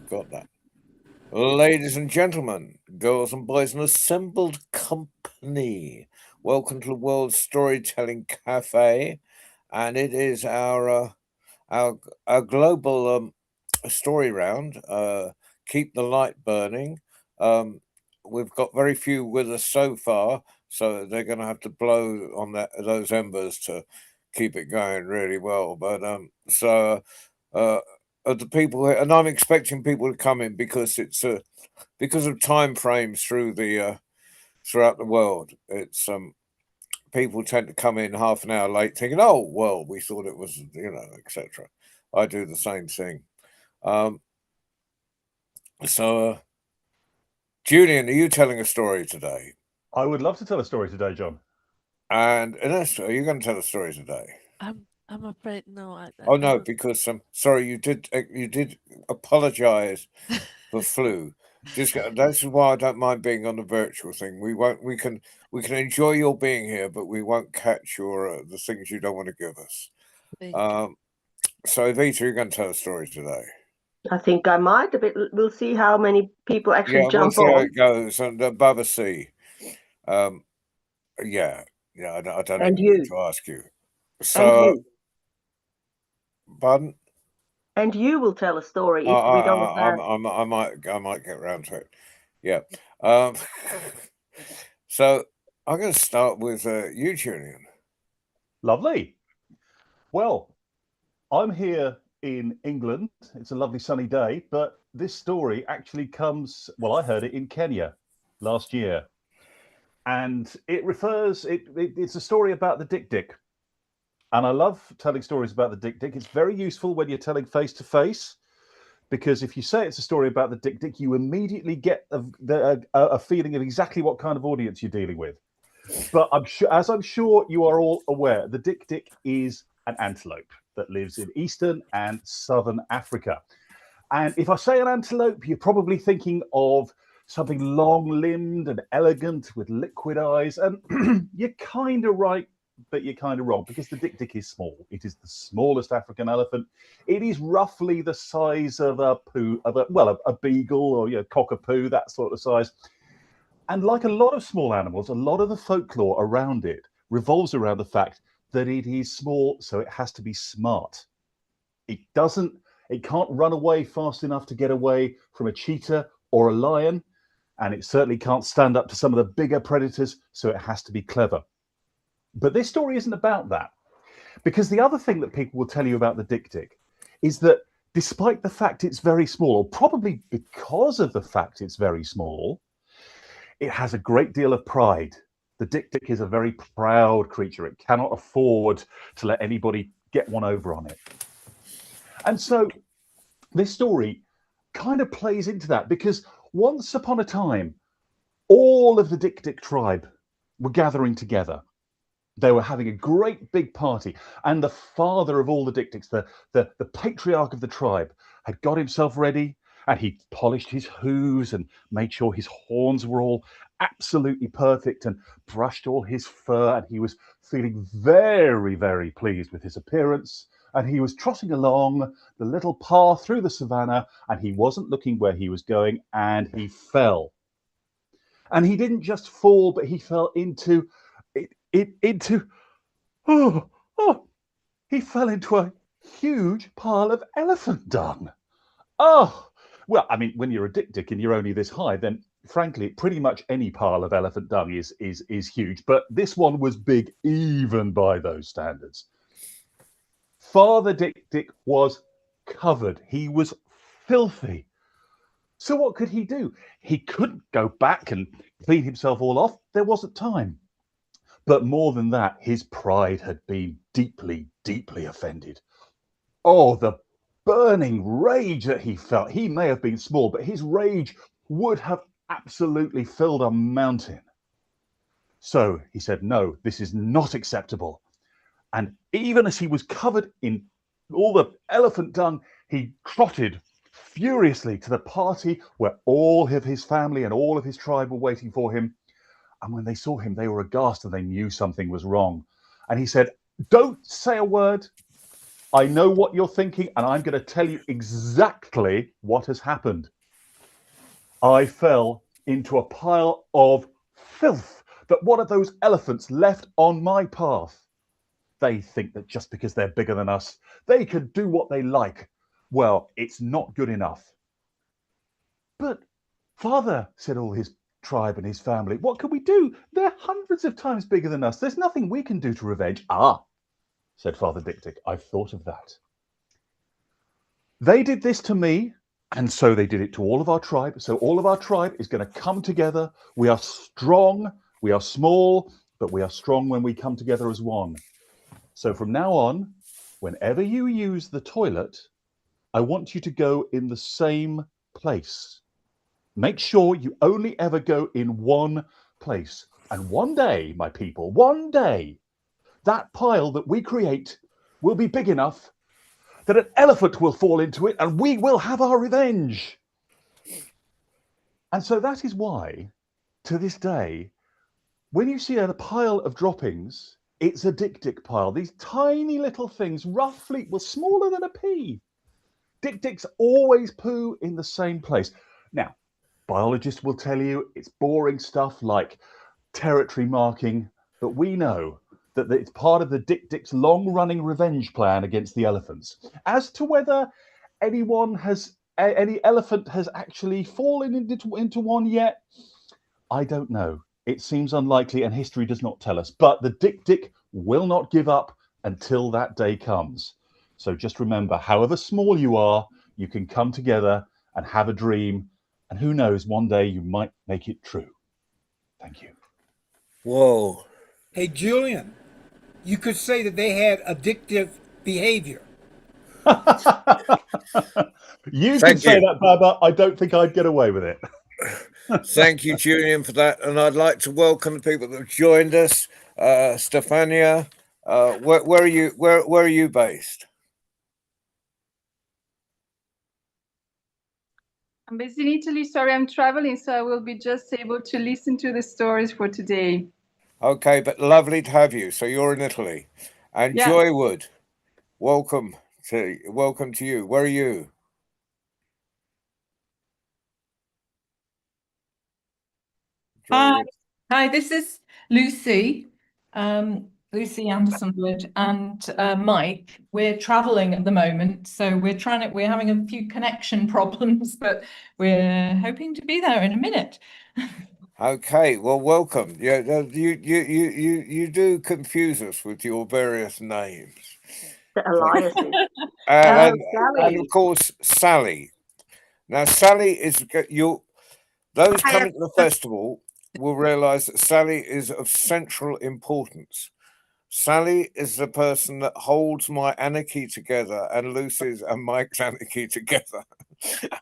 got that. Ladies and gentlemen, girls and boys, an assembled company. Welcome to the World Storytelling Cafe, and it is our our global story round. Keep the light burning. Um, we've got very few with us so far, so they're going to have to blow on those embers to keep it going really well. But uh, of the people, and I'm expecting people to come in because because of time frames throughout the world. It's people tend to come in half an hour late, thinking, "Oh, well, we thought it was," etc. I do the same thing. Um, so, Julian, are you telling a story today? I would love to tell a story today, John. And Ines, are you going to tell a story today? I'm afraid no, Oh I no, don't. because sorry, you did apologise for flu. Just that's why I don't mind being on the virtual thing. We won't. We can enjoy your being here, but we won't catch your the things you don't want to give us. Thank you. Um, so, Vita, you're going to tell a story today. I think I might a bit. We'll see how many people actually Yeah, we'll jump see how on. it goes. And above a C. Um, yeah, yeah. I don't And even need you, to ask you. and So, you, pardon. and you will tell a story I, if we I, don't I, have. I might get around to it. Yeah. Um, so I'm going to start with you, Julian. Lovely. Well, I'm here in England. It's a lovely sunny day, but this story actually comes, well, I heard it in Kenya last year. And it's a story about the Dick Dick. And I love telling stories about the Dick Dick. It's very useful when you're telling face to face, because if you say it's a story about the Dick Dick, you immediately get a feeling of exactly what kind of audience you're dealing with. But as I'm sure you are all aware, the Dik Dik is an antelope that lives in eastern and southern Africa. And if I say an antelope, you're probably thinking of something long-limbed and elegant with liquid eyes. And you're kind of right, but you're kind of wrong, because the Dik Dik is small. It is the smallest African elephant. It is roughly the size of a beagle, or cockapoo, that sort of size. And like a lot of small animals, a lot of the folklore around it revolves around the fact that it is small, so it has to be smart. It doesn't, it can't run away fast enough to get away from a cheetah or a lion, and it certainly can't stand up to some of the bigger predators, so it has to be clever. But this story isn't about that, because the other thing that people will tell you about the Dik Dik is that despite the fact it's very small, or probably because of the fact it's very small, it has a great deal of pride. The Dik Dik is a very proud creature. It cannot afford to let anybody get one over on it. And so this story kind of plays into that, because once upon a time, all of the Dik Dik tribe were gathering together. They were having a great big party, and the father of all the Dik Diks, the patriarch of the tribe, had got himself ready, and he polished his hooves and made sure his horns were all absolutely perfect, and brushed all his fur, and he was feeling very, very pleased with his appearance. And he was trotting along the little path through the savannah, and he wasn't looking where he was going, and he fell. And he didn't just fall, but he fell into oh, oh, he fell into a huge pile of elephant dung. Oh, well, I mean, when you're a Dik and you're only this high, then frankly, pretty much any pile of elephant dung is huge. But this one was big, even by those standards. Father Dik was covered. He was filthy. So what could he do? He couldn't go back and clean himself all off. There wasn't time. But more than that, his pride had been deeply, deeply offended. Oh, the burning rage that he felt. He may have been small, but his rage would have absolutely filled a mountain. So he said, no, this is not acceptable. And even as he was covered in all the elephant dung, he trotted furiously to the party where all of his family and all of his tribe were waiting for him. And when they saw him, they were aghast, and they knew something was wrong. And he said, don't say a word. I know what you're thinking, and I'm going to tell you exactly what has happened. I fell into a pile of filth that one of those elephants left on my path. They think that just because they're bigger than us, they can do what they like. Well, it's not good enough. But, Father, said all his tribe and his family, what can we do? They're hundreds of times bigger than us. There's nothing we can do to revenge. Ah, said Father Dik-Dik, I've thought of that. They did this to me, and so they did it to all of our tribe. So all of our tribe is going to come together. We are strong, we are small, but we are strong when we come together as one. So from now on, whenever you use the toilet, I want you to go in the same place. Make sure you only ever go in one place. And one day, my people, one day, that pile that we create will be big enough that an elephant will fall into it and we will have our revenge. And so that is why, to this day, when you see a pile of droppings, it's a Dik-Dik pile. These tiny little things, roughly, well, smaller than a pea. Dik-Diks always poo in the same place. Now, biologists will tell you it's boring stuff like territory marking, but we know that it's part of the Dik-Dik's long-running revenge plan against the elephants. As to whether any elephant has actually fallen into one yet, I don't know. It seems unlikely, and history does not tell us. But the Dik-Dik will not give up until that day comes. So just remember, however small you are, you can come together and have a dream. And who knows, one day you might make it true. Thank you. Whoa. Hey, Julian, you could say that they had addictive behavior. You can Thank say you. that, Baba. I don't think I'd get away with it. Thank you, Julian, for that. And I'd like to welcome the people that have joined us. Stefania, where are you? Where are you based? I'm based in Italy. Sorry, I'm traveling, so I will be just able to listen to the stories for today. Okay, but lovely to have you. So you're in Italy, and Yeah. Joy Wood, welcome to you. Where are you? Joy Hi, Wood. hi. This is Lucy, Lucy Anderson Wood, and Mike. We're traveling at the moment, so we're having a few connection problems, but we're hoping to be there in a minute. Okay, well, welcome. Yeah, you do confuse us with your various names. The alliances. And Sally. of course, Sally. Now, Sally is those Hi, coming to the festival will realise that Sally is of central importance. Sally is the person that holds my anarchy together and Lucy's and Mike's anarchy together.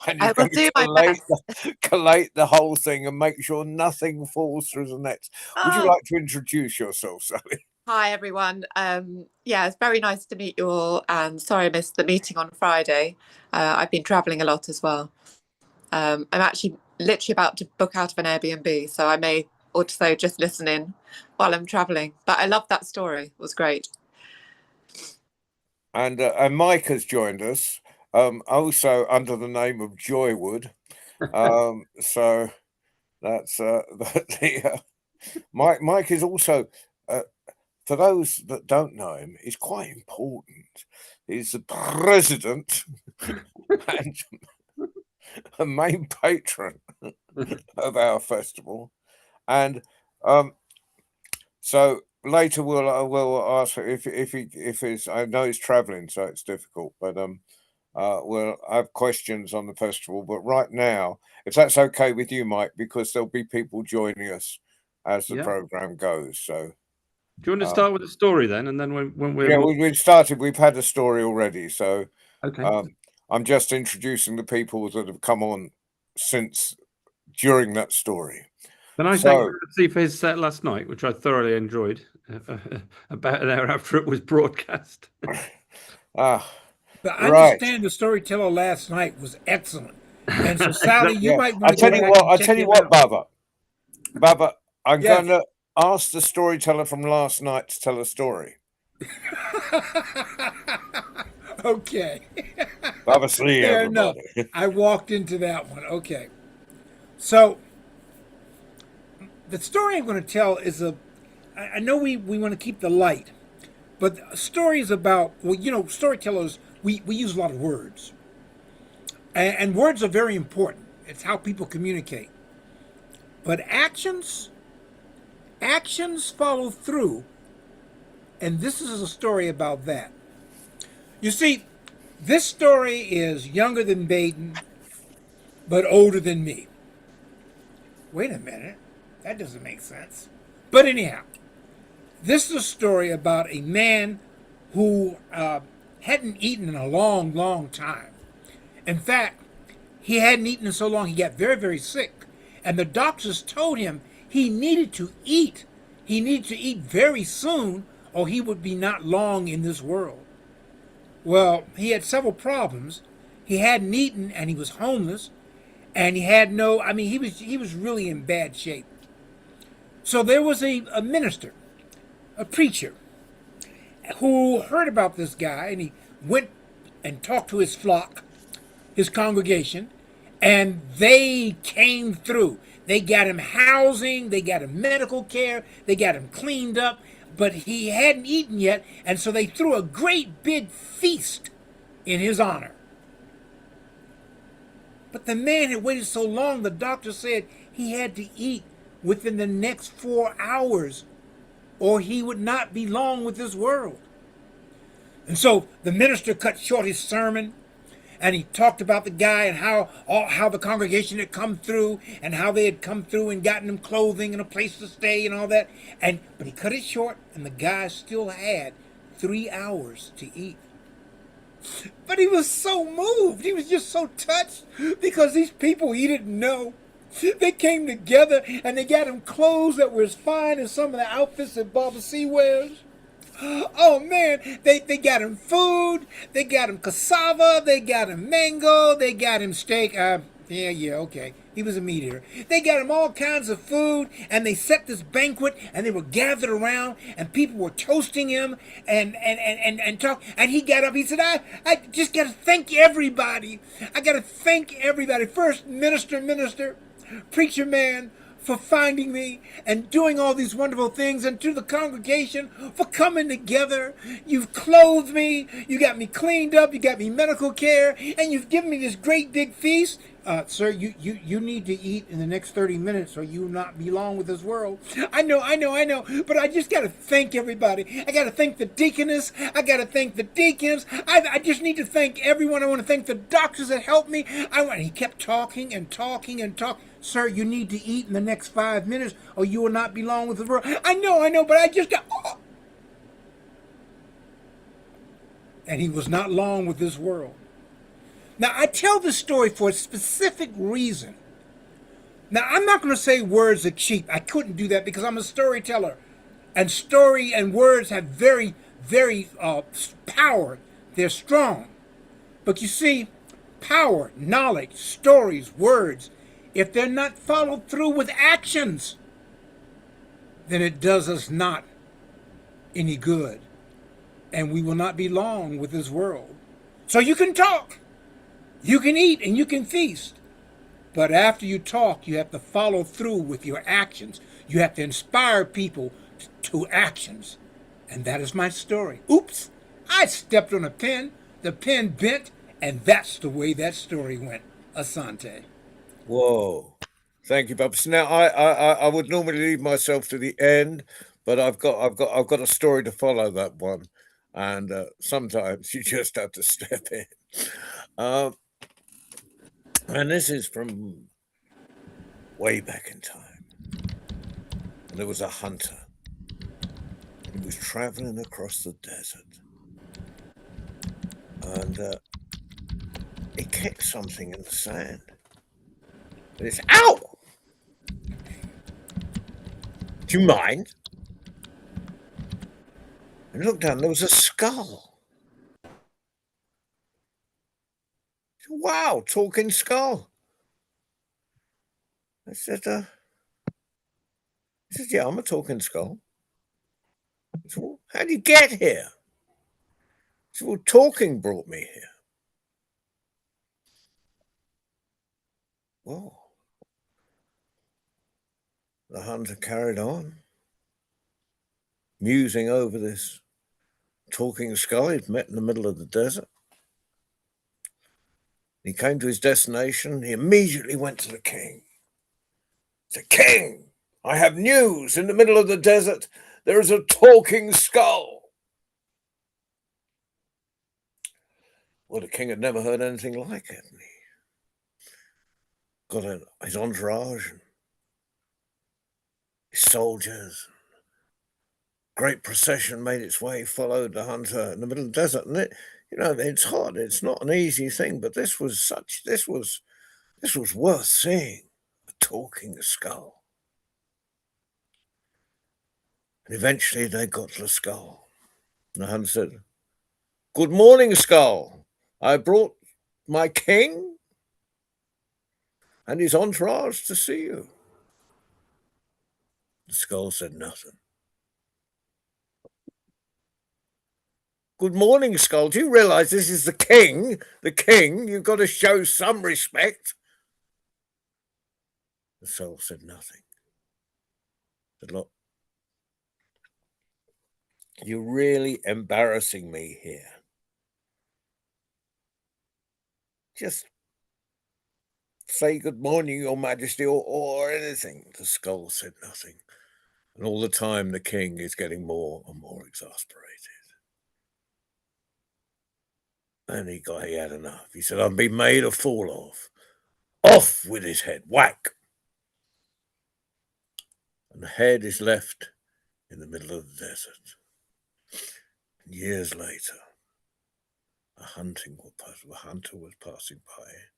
And I you're will going do to my best. collate the whole thing and make sure nothing falls through the nets. Would you Oh, like to introduce yourself, Sally? hi, everyone. Yeah, it's very nice to meet you all. And sorry I missed the meeting on Friday. I've been traveling a lot as well. I'm actually literally about to book out of an Airbnb, so I may also just listen in while I'm traveling. But I love that story. It was great. And Mike has joined us, also under the name of Joywood. So that's Mike is also, for those that don't know him, he's quite important. He's the president and a main patron of our festival, and so later we'll ask if he's. I know he's traveling, so it's difficult, but we'll have questions on the festival. But right now, if that's okay with you, Mike, because there'll be people joining us as the program goes. So, do you want to start with the story then, and then when we're we've started. We've had a story already, so okay. I'm just introducing the people that have come on since during that story. Then I thank Steve for his set last night, which I thoroughly enjoyed. About an hour after it was broadcast. But I understand the storyteller last night was excellent. And so, Sally, you might want to go back and check him out. Baba, I'm going to ask the storyteller from last night to tell a story. Okay. Baba, see Fair enough. everybody. I walked into that one. Okay. So the story I'm going to tell is I know we want to keep the light, but a story is about, well, you know, storytellers, we use a lot of words. And words are very important. It's how people communicate. But actions follow through. And this is a story about that. You see, this story is younger than Baden, but older than me. Wait a minute. That doesn't make sense. But anyhow, this is a story about a man who hadn't eaten in a long, long time. In fact, he hadn't eaten in so long he got very, very sick. And the doctors told him he needed to eat. He needed to eat very soon or he would be not long in this world. Well, he had several problems. He hadn't eaten and he was homeless. And he had no, I mean, he was really in bad shape. So there was a minister, a preacher, who heard about this guy and he went and talked to his flock, his congregation, and they came through. They got him housing, they got him medical care, they got him cleaned up, but he hadn't eaten yet, and so they threw a great big feast in his honor. But the man had waited so long, the doctor said he had to eat within the next 4 hours, or he would not be long with this world. And so the minister cut short his sermon, and he talked about the guy and how the congregation had come through and how they had come through and gotten him clothing and a place to stay and all that. But he cut it short, and the guy still had 3 hours to eat. But he was so moved. He was just so touched because these people he didn't know, they came together and they got him clothes that were as fine as some of the outfits that Baba C wears. Oh man, they got him food, they got him cassava, they got him mango, they got him steak. Okay. He was a meat eater. They got him all kinds of food, and they set this banquet, and they were gathered around, and people were toasting him, and talk. And he got up. He said, "I just got to thank everybody. I got to thank everybody. First, minister, preacher man, for finding me and doing all these wonderful things, and to the congregation for coming together. You've clothed me, you got me cleaned up, you got me medical care, and you've given me this great big feast. Sir, you need to eat in the next 30 minutes or you will not be long with this world." I know, but I just got to thank everybody. I got to thank the deaconess. I got to thank the deacons. I just need to thank everyone. I want to thank the doctors that helped me. He kept talking and talking and talking. "Sir, you need to eat in the next 5 minutes or you will not be long with the world." I know, but I just got... Oh. And he was not long with this world. Now, I tell this story for a specific reason. Now, I'm not going to say words are cheap. I couldn't do that because I'm a storyteller. And story and words have very, very power. They're strong. But you see, power, knowledge, stories, words, if they're not followed through with actions, then it does us not any good. And we will not be long with this world. So you can talk. You can eat and you can feast. But after you talk, you have to follow through with your actions. You have to inspire people to actions. And that is my story. Oops, I stepped on a pen, the pen bent, and that's the way that story went. Asante. Whoa. Thank you, Bubs. Now I would normally leave myself to the end, but I've got a story to follow that one. And sometimes you just have to step in. And this is from way back in time. And there was a hunter. He was traveling across the desert. And he kicked something in the sand. And it's, ow! Do you mind? And looked down, there was a skull. Wow, talking skull. I said, yeah, I'm a talking skull. I said, well, how do you get here? Well, talking brought me here. Well, the hunter carried on, musing over this talking skull he'd met in the middle of the desert. He came to his destination. He immediately went to the king. He said, "King, I have news. In the middle of the desert, there is a talking skull." Well, the king had never heard anything like it. And he got his entourage and his soldiers. Great procession made its way, followed the hunter in the middle of the desert. And it's hot. It's not an easy thing, but this was worth seeing. A talking skull. And eventually they got to the skull. And the hunter said, "Good morning, skull. I brought my king and his entourage to see you." The skull said nothing. "Good morning, skull. Do you realize this is the king? The king, you've got to show some respect." The skull said nothing. Said, "Look, you're really embarrassing me here. Just say good morning, your majesty, or anything." The skull said nothing. And all the time the king is getting more and more exasperated. And he had enough. He said, "I've been made a fool of. Off with his head, whack." And the head is left in the middle of the desert. And years later, a hunter was passing by,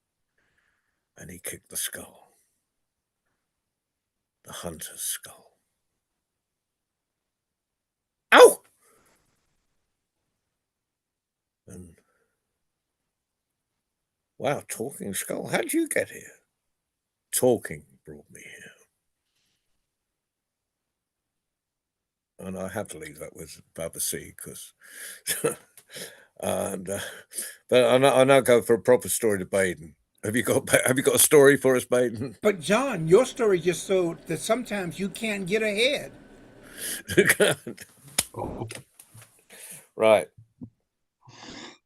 and he kicked the skull. The hunter's skull. Ow! And wow, talking skull. How'd you get here? Talking brought me here. And I have to leave that with Babasi because, but I now go for a proper story to Baden. Have you got a story for us, Baden? But John, your story just showed that sometimes you can't get ahead. Right.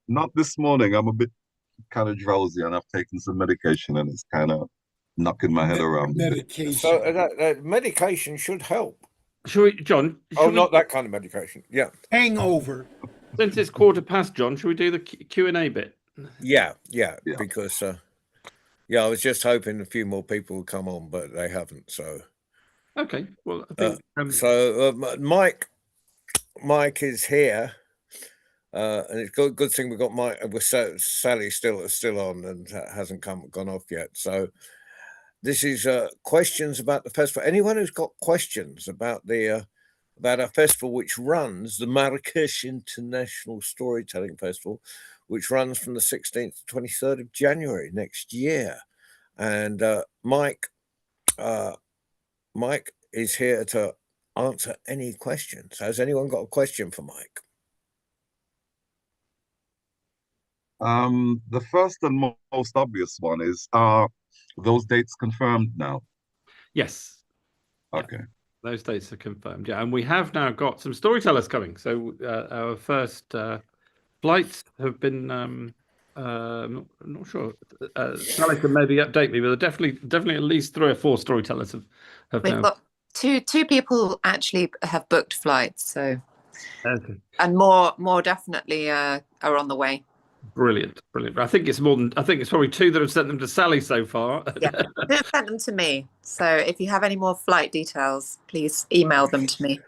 Not this morning. I'm a bit kind of drowsy and I've taken some medication and it's kind of knocking my head around. Medication. So that medication should help. Shall we, John? Not that kind of medication. Yeah. Hangover. Since it's 15:15, John, shall we do the Q&A bit? Yeah. Because I was just hoping a few more people would come on, but they haven't. So okay. Well, I think Mike is here. And it's good thing we've got Mike with Sally still on and hasn't gone off yet. So this is questions about the festival. Anyone who's got questions about our festival, which runs the Marrakesh International Storytelling Festival, which runs from the 16th to 23rd of January next year, and Mike is here to answer any questions. Has anyone got a question for Mike? The first and most obvious one is, those dates confirmed now? yes. Okay. Yeah, those dates are confirmed. Yeah, and we have now got some storytellers coming. So our first flights have been. I'm not sure. Sally can maybe update me, but definitely at least 3 or 4 storytellers have We've now. got two people actually have booked flights, so Okay. and more definitely are on the way. Brilliant. I think it's probably 2 that have sent them to Sally so far. Yeah, they've sent them to me. So if you have any more flight details, please email them to me.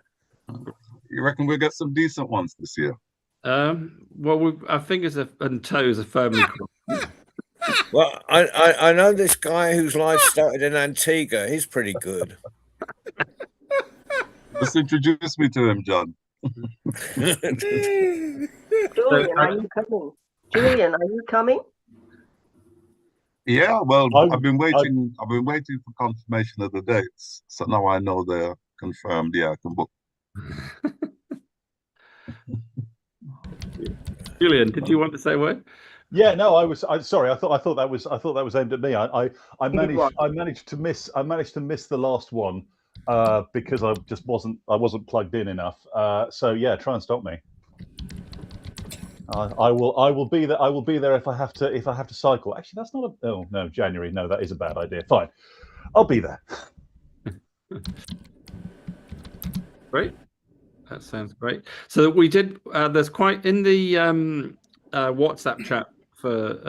You reckon we'll get some decent ones this year? Well, our fingers and toes are firmly crossed. Well, I know this guy whose life started in Antigua. He's pretty good. Just introduce me to him, John. Julian, are you coming? Julian, are you coming? Yeah, well, I've been waiting for confirmation of the dates, so now I know they're confirmed. Yeah, I can book. Julian, did you want to say a word? Yeah, no, I sorry. I thought that was aimed at me. I managed to miss the last one because I wasn't plugged in enough. So yeah, try and stop me. I will be there. I will be there if I have to cycle. Actually, that's not a. Oh no, January. No, that is a bad idea. Fine, I'll be there. Great. That sounds great. So we did. There's quite in the WhatsApp chat for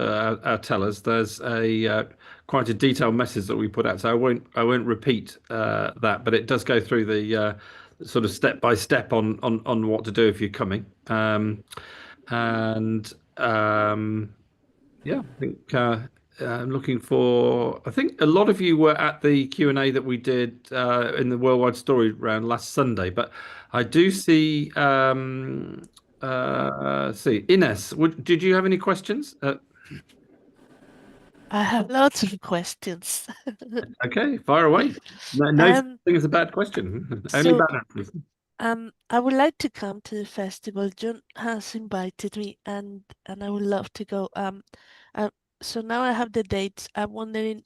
our tellers. There's a quite a detailed message that we put out. So I won't repeat that, but it does go through the sort of step by step on what to do if you're coming. Yeah, I think I'm looking for. I think a lot of you were at the Q&A that we did in the Worldwide Story Round last Sunday, but I do see. See, Ines, did you have any questions? I have lots of questions. Okay, fire away. No such thing as a bad question. Only So, bad answers. I would like to come to the festival. John has invited me, and I would love to go. So now I have the dates. I'm wondering,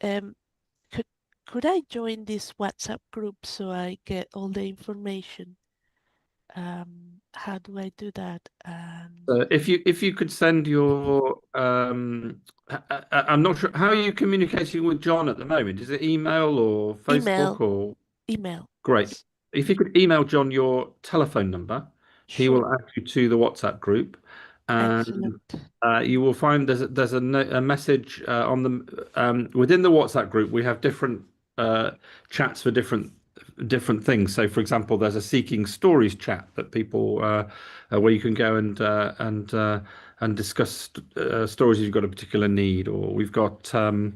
could I join this WhatsApp group so I get all the information? How do I do that? If you could send your, I'm not sure how are you communicating with John at the moment. Is it email or Facebook or email? Great. Yes. If you could email John your telephone number, he will add you to the WhatsApp group, and Excellent. you will find there's a message on the within the WhatsApp group. We have different chats for different things. So, for example, there's a Seeking Stories chat that people where you can go and discuss stories if you've got a particular need, or we've got a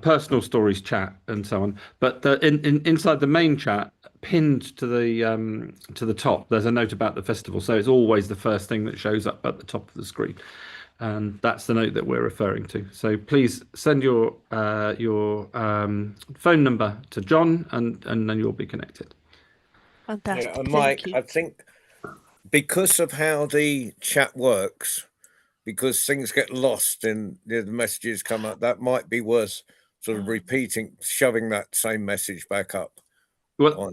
personal stories chat and so on. But inside the main chat, pinned to the top, there's a note about the festival. So it's always the first thing that shows up at the top of the screen, and that's the note that we're referring to. So please send your phone number to John, and then you'll be connected. Fantastic. Yeah, and Mike, I think because of how the chat works, because things get lost in the messages come up, that might be worth sort of repeating, shoving that same message back up. Well,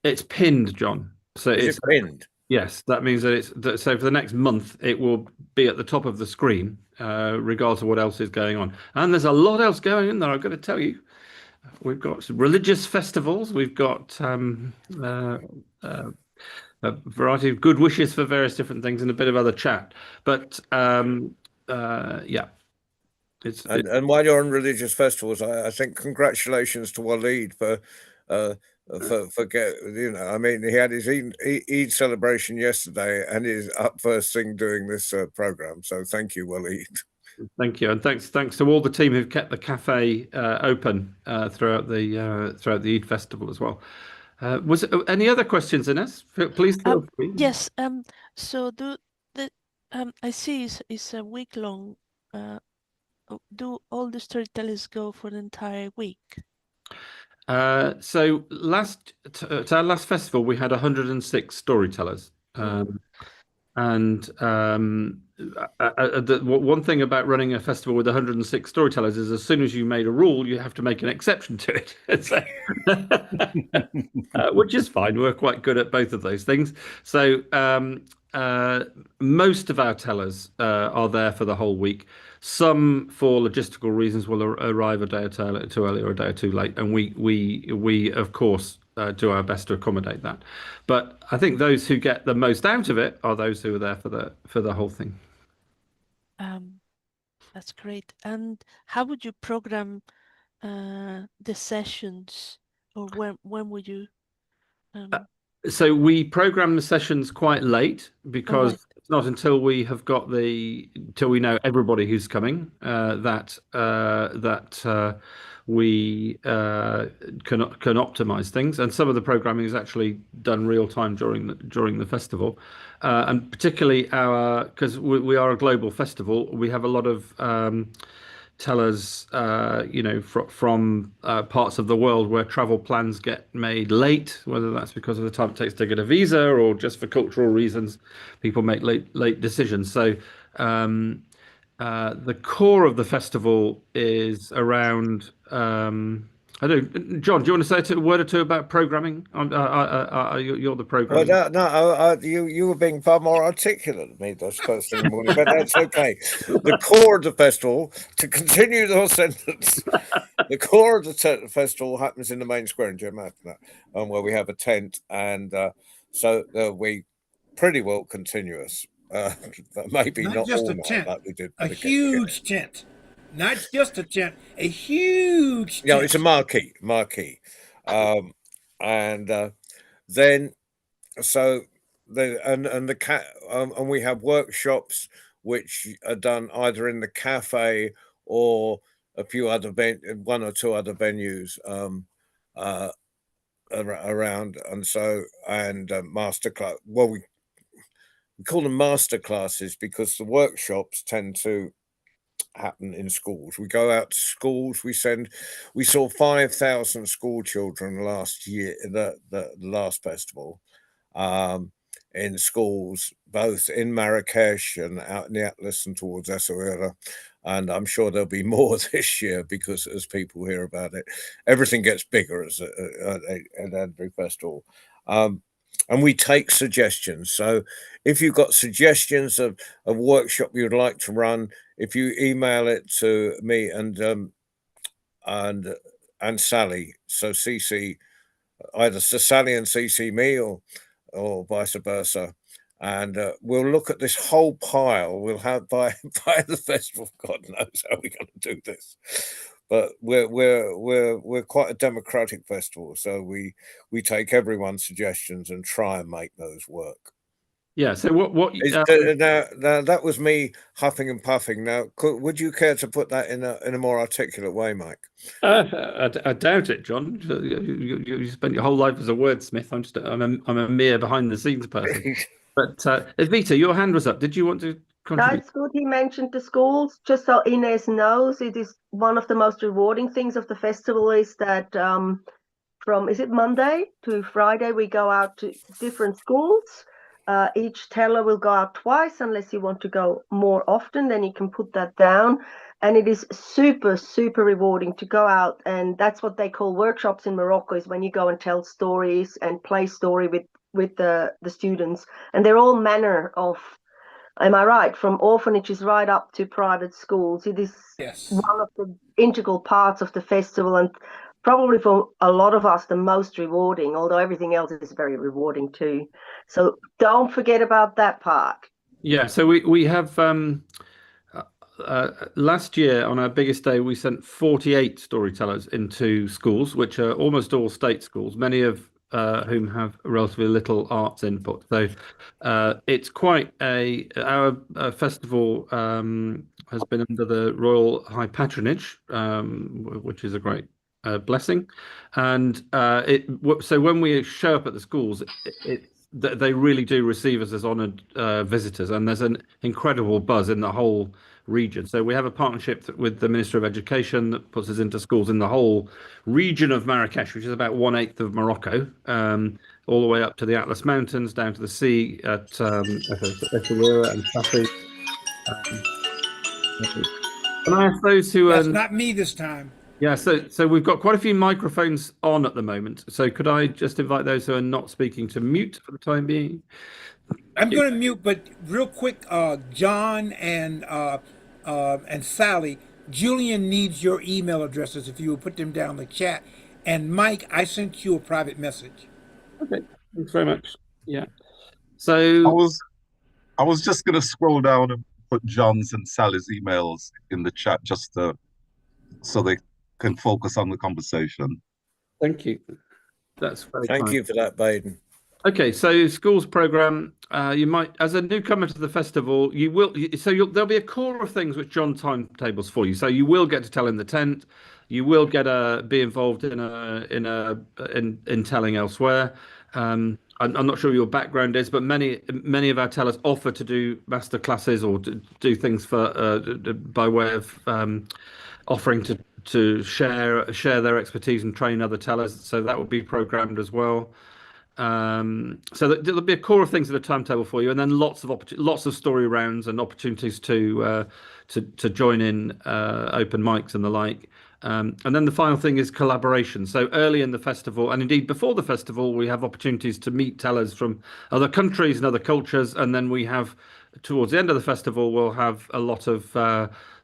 it's pinned, John. So it's pinned. Yes, that means that so for the next month it will be at the top of the screen, regardless of what else is going on. And there's a lot else going in there. I've got to tell you, we've got religious festivals. We've got a variety of good wishes for various different things and a bit of other chat. But yeah, and while you're on religious festivals, I think congratulations to Waleed for I mean, he had his Eid celebration yesterday and is up first thing doing this program. So thank you, Waleed. Thank you, and thanks to all the team who've kept the cafe open throughout the Eid festival as well. Was there any other questions, Ines? Please feel free. Yes. So I see it's a week long. Do all the storytellers go for the entire week? So to our last festival, we had 106 storytellers. And one thing about running a festival with 106 storytellers is as soon as you made a rule, you have to make an exception to it. Which is fine. We're quite good at both of those things. So most of our tellers are there for the whole week. Some, for logistical reasons, will arrive a day or too early or a day or too late, and we of course do our best to accommodate that. But I think those who get the most out of it are those who are there for the whole thing. That's great. And how would you program the sessions, or when would you? So we program the sessions quite late because it's not until we have got till we know everybody who's coming that we can optimize things. And some of the programming is actually done real time during the festival, and particularly because we are a global festival, we have a lot of tell us, from parts of the world where travel plans get made late, whether that's because of the time it takes to get a visa or just for cultural reasons, people make late decisions. So the core of the festival is around. I don't. John, do you want to say a word or two about programming? You're the Well, programmer. you were being far more articulate than me this first thing in the morning, but that's okay. The core of the festival, to continue your sentence, the core of the festival happens in the main square in Germania, where we have a tent, and so we pretty well continuous. Maybe Not not just all a night tent, like we did a for the get-together. huge tent. Not just a tent, a huge tent. Yeah, it's a marquee, and then so and we have workshops which are done either in the cafe or a few other one or two other venues around, and masterclass. Well, we call them master classes because the workshops tend to happen in schools. We go out to schools. We saw 5,000 school children last year, the last festival, in schools, both in Marrakesh and out in the Atlas and towards Essaouira. And I'm sure there'll be more this year because as people hear about it, everything gets bigger at every festival. And we take suggestions. So if you've got suggestions of a workshop you'd like to run, if you email it to me and Sally, so CC either to Sally and CC me or vice versa, and we'll look at this whole pile. We'll have by the festival. God knows how we're going to do this, but we're quite a democratic festival, so we take everyone's suggestions and try and make those work. Yeah. So what? Now that was me huffing and puffing. Now, would you care to put that in a more articulate way, Mike? I doubt it, John. You spent your whole life as a wordsmith. I'm a mere behind the scenes person. But Vita, your hand was up. Did you want to contribute? That's good. He mentioned the schools. Just so Inez knows, it is one of the most rewarding things of the festival is that from is it Monday to Friday we go out to different schools. Each teller will go out twice unless you want to go more often, then you can put that down. And it is super, super rewarding to go out. And that's what they call workshops in Morocco, is when you go and tell stories and play story with the students. And they're all manner of, am I right, from orphanages right up to private schools. It is one of the integral parts of the festival, and probably for a lot of us the most rewarding, although everything else is very rewarding too. So don't forget about that part. Yeah, so we have last year on our biggest day we sent 48 storytellers into schools, which are almost all state schools, many of whom have relatively little arts input. So it's quite our festival has been under the Royal High Patronage, which is a great blessing. And so when we show up at the schools, they really do receive us as honoured visitors, and there's an incredible buzz in the whole region. So we have a partnership with the Minister of Education that puts us into schools in the whole region of Marrakesh, which is about 1/8 of Morocco, all the way up to the Atlas Mountains, down to the sea at Essaouira and Safi. And I ask those who... That's not me this time. Yeah, so we've got quite a few microphones on at the moment. So could I just invite those who are not speaking to mute for the time being? I'm going to mute, but real quick, John and Sally, Julian needs your email addresses if you will put them down in the chat. And Mike, I sent you a private message. Okay, thanks very much. Yeah. So I was just going to scroll down and put John's and Sally's emails in the chat just so they can focus on the conversation. Thank you. That's very Thank kind. you for that, Baden. Okay, so schools program. You might, as a newcomer to the festival, there'll be a core of things which John timetables for you. So you will get to tell in the tent. You will get be involved in telling elsewhere. I'm not sure your background is, but many of our tellers offer to do master classes or to do things for by way of offering to share their expertise and train other tellers. So that would be programmed as well. So there'll be a core of things in the timetable for you, and then lots of story rounds and opportunities to join in open mics and the like. And then the final thing is collaboration. So early in the festival, and indeed before the festival, we have opportunities to meet tellers from other countries and other cultures. And then we have, towards the end of the festival, we'll have a lot of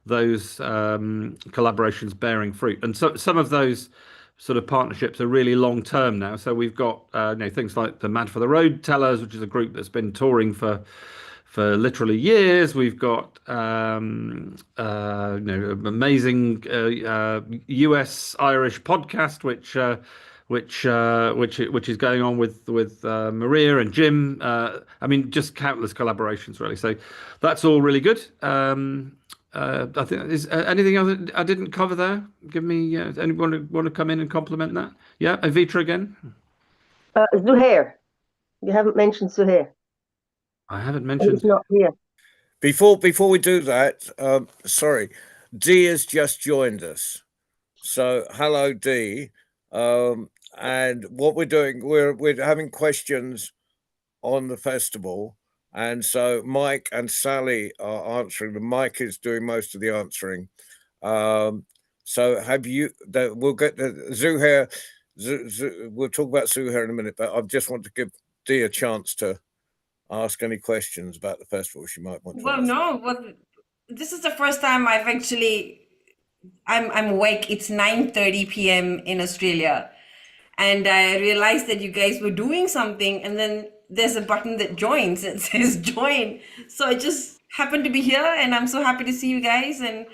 those collaborations bearing fruit. And so some of those sort of partnerships are really long term now. So we've got things like the Mad for the Road Tellers, which is a group that's been touring for literally years. We've got amazing US Irish podcast, which is going on with Maria and Jim. I mean, just countless collaborations, really. So that's all really good. I think is anything else I didn't cover there? Give me anyone want to come in and compliment that? Yeah, Evita again. Zuhair, you haven't mentioned Zuhair. I haven't mentioned. He's not here. Before we do that, sorry, Dee has just joined us. So hello, Dee. And what we're doing, we're having questions on the festival, and so Mike and Sally are answering. But Mike is doing most of the answering. So have you? We'll get the Zuhair. We'll talk about Zuhair in a minute, but I just want to give Dee a chance to ask any questions about the festival she might want to ask. This is the first time I've actually I'm awake. It's 9:30 p.m. in Australia, and I realized that you guys were doing something, and then there's a button that joins. It says join. So I just happened to be here, and I'm so happy to see you guys. And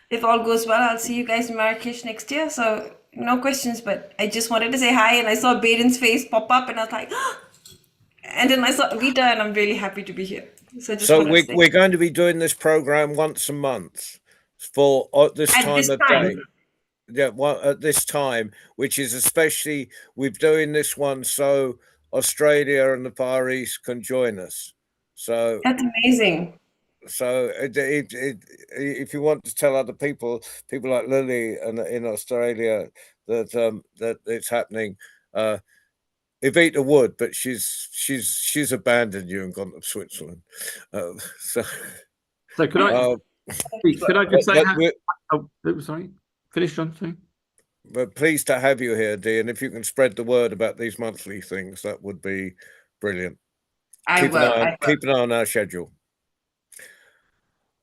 if all goes well, I'll see you guys in Marrakesh next year. So no questions, but I just wanted to say hi, and I saw Baden's face pop up, and I was like, and then I saw Vita, and I'm really happy to be here. So we're going to be doing this program once a month for this time of day. Yeah, well, at this time, which is especially we're doing this one so Australia and the Far East can join us. So that's amazing. So if you want to tell other people like Lily and in Australia that that it's happening, Evita would, but she's abandoned you and gone to Switzerland. So could I just say? Sorry, finish, John. Sorry. But pleased to have you here, Dee, and if you can spread the word about these monthly things, that would be brilliant. Keep an eye on our schedule.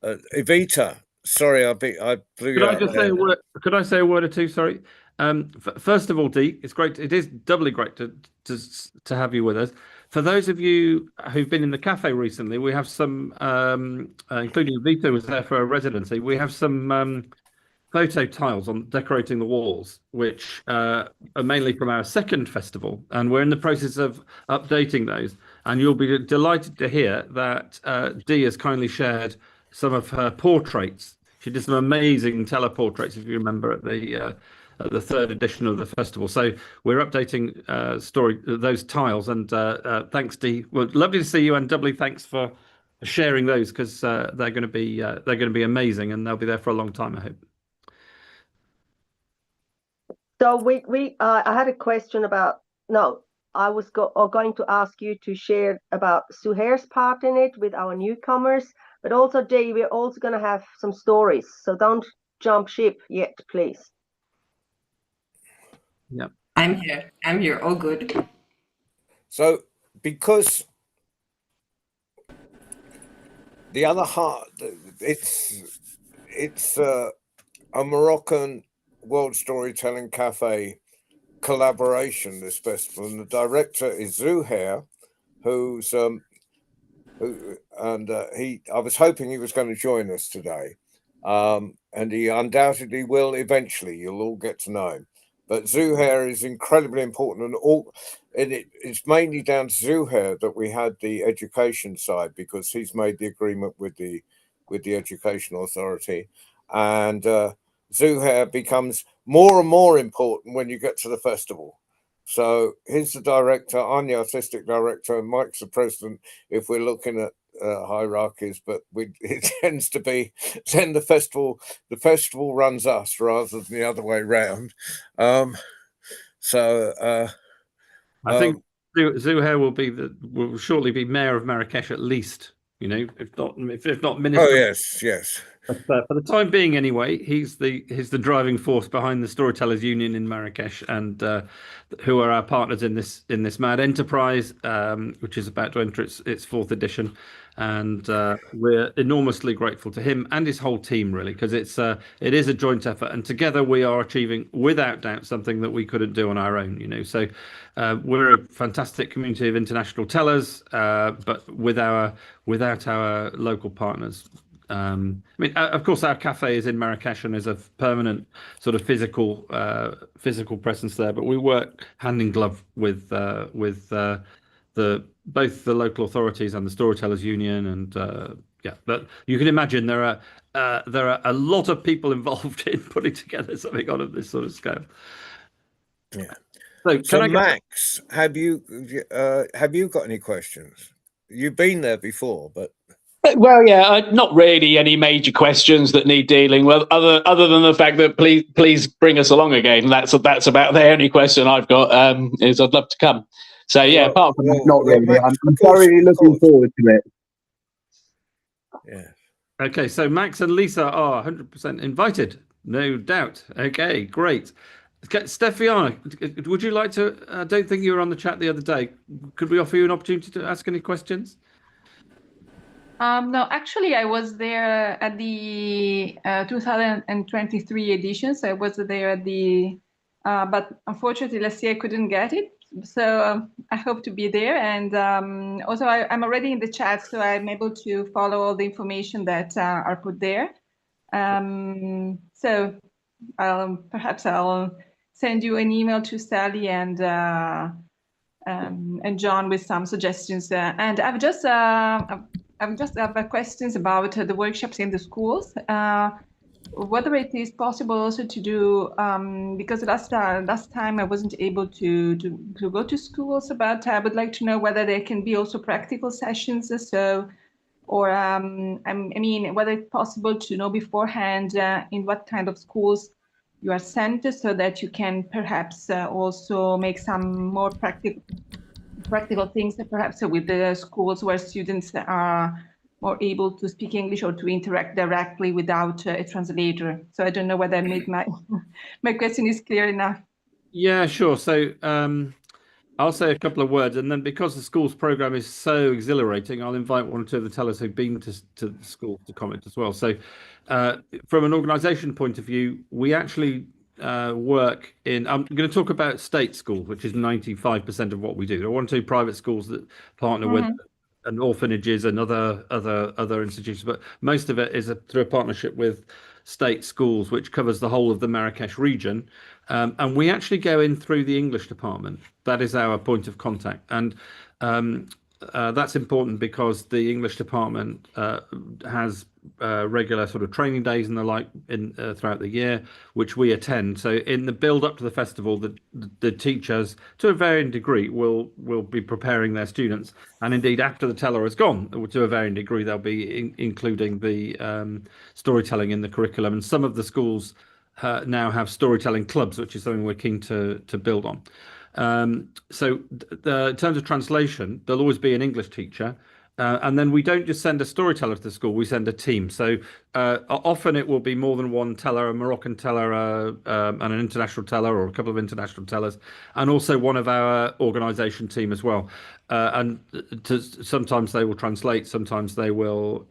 Evita, sorry, I blew you out. Could I say a word or two? Sorry. First of all, Dee, it's great. It is doubly great to have you with us. For those of you who've been in the cafe recently, we have some, including Evita was there for a residency. We have some photo tiles on decorating the walls, which are mainly from our second festival, and we're in the process of updating those. And you'll be delighted to hear that Dee has kindly shared some of her portraits. She did some amazing teller portraits, if you remember, at the third edition of the festival. So we're updating those tiles, and thanks, Dee. Well, lovely to see you, and doubly thanks for sharing those, because they're going to be amazing, and they'll be there for a long time, I hope. So I had a question about I was going to ask you to share about Zuhair's part in it with our newcomers, but also Dee, we're also going to have some stories. So don't jump ship yet, please. Yeah, I'm here. All good. So because the other heart, it's a Moroccan World Storytelling Cafe collaboration, this festival, and the director is Zuhair, I was hoping he was going to join us today, and he undoubtedly will eventually. You'll all get to know him, but Zuhair is incredibly important, and it's mainly down to Zuhair that we had the education side, because he's made the agreement with the Education Authority, and Zuhair becomes more and more important when you get to the festival. So he's the director, I'm the artistic director, and Mike's the president if we're looking at hierarchies, but it tends to be then the festival runs us rather than the other way round. I think Zuhair will shortly be mayor of Marrakesh at least, if not minister. Oh yes. But for the time being, anyway, he's the driving force behind the Storytellers Union in Marrakesh, and who are our partners in this mad enterprise, which is about to enter its fourth edition. And we're enormously grateful to him and his whole team, really, because it is a joint effort, and together we are achieving, without doubt, something that we couldn't do on our own. So we're a fantastic community of international tellers, but without our local partners. Of course, our cafe is in Marrakesh and is a permanent sort of physical presence there. But we work hand in glove with both the local authorities and the Storytellers Union, and But you can imagine there are a lot of people involved in putting together something on this sort of scale. Yeah. So Max, have you got any questions? You've been there before, but. Well, yeah, not really any major questions that need dealing with, other than the fact that please bring us along again. That's about the only question I've got. Is I'd love to come. So yeah, apart from that, not really. Max, I'm thoroughly looking forward to it. Yeah. Okay, so Max and Lisa are 100% invited, no doubt. Okay, great. Stefiana, would you like to? I don't think you were on the chat the other day. Could we offer you an opportunity to ask any questions? No, actually, I was there at the 2023 edition. So I was there at but unfortunately, last year I couldn't get it. So I hope to be there. And also, I'm already in the chat, so I'm able to follow all the information that are put there. So perhaps I'll send you an email to Sally and John with some suggestions. And I've just have questions about the workshops in the schools. Whether it is possible also to do, because last time I wasn't able to go to schools, but I would like to know whether there can be also practical sessions. Or whether it's possible to know beforehand in what kind of schools you are sent, so that you can perhaps also make some more practical things, perhaps with the schools where students are more able to speak English or to interact directly without a translator. So I don't know whether I made my question is clear enough. Yeah, sure. So I'll say a couple of words, and then because the school's program is so exhilarating, I'll invite one or two of the tellers who've been to the school to comment as well. So from an organisation point of view, we actually work in, I'm going to talk about state schools, which is 95% of what we do. There are one or two private schools that partner with and orphanages and other institutions, but most of it is through a partnership with state schools, which covers the whole of the Marrakesh region. And we actually go in through the English department. That is our point of contact. And that's important because the English department has regular sort of training days and the like throughout the year, which we attend. So in the build up to the festival, the teachers, to a varying degree, will be preparing their students. And indeed, after the teller has gone, to a varying degree, they'll be including the storytelling in the curriculum. And some of the schools now have storytelling clubs, which is something we're keen to build on. So in terms of translation, there'll always be an English teacher. And then we don't just send a storyteller to the school, we send a team. So often it will be more than one teller, a Moroccan teller and an international teller, or a couple of international tellers, and also one of our organisation team as well. And sometimes they will translate, sometimes they will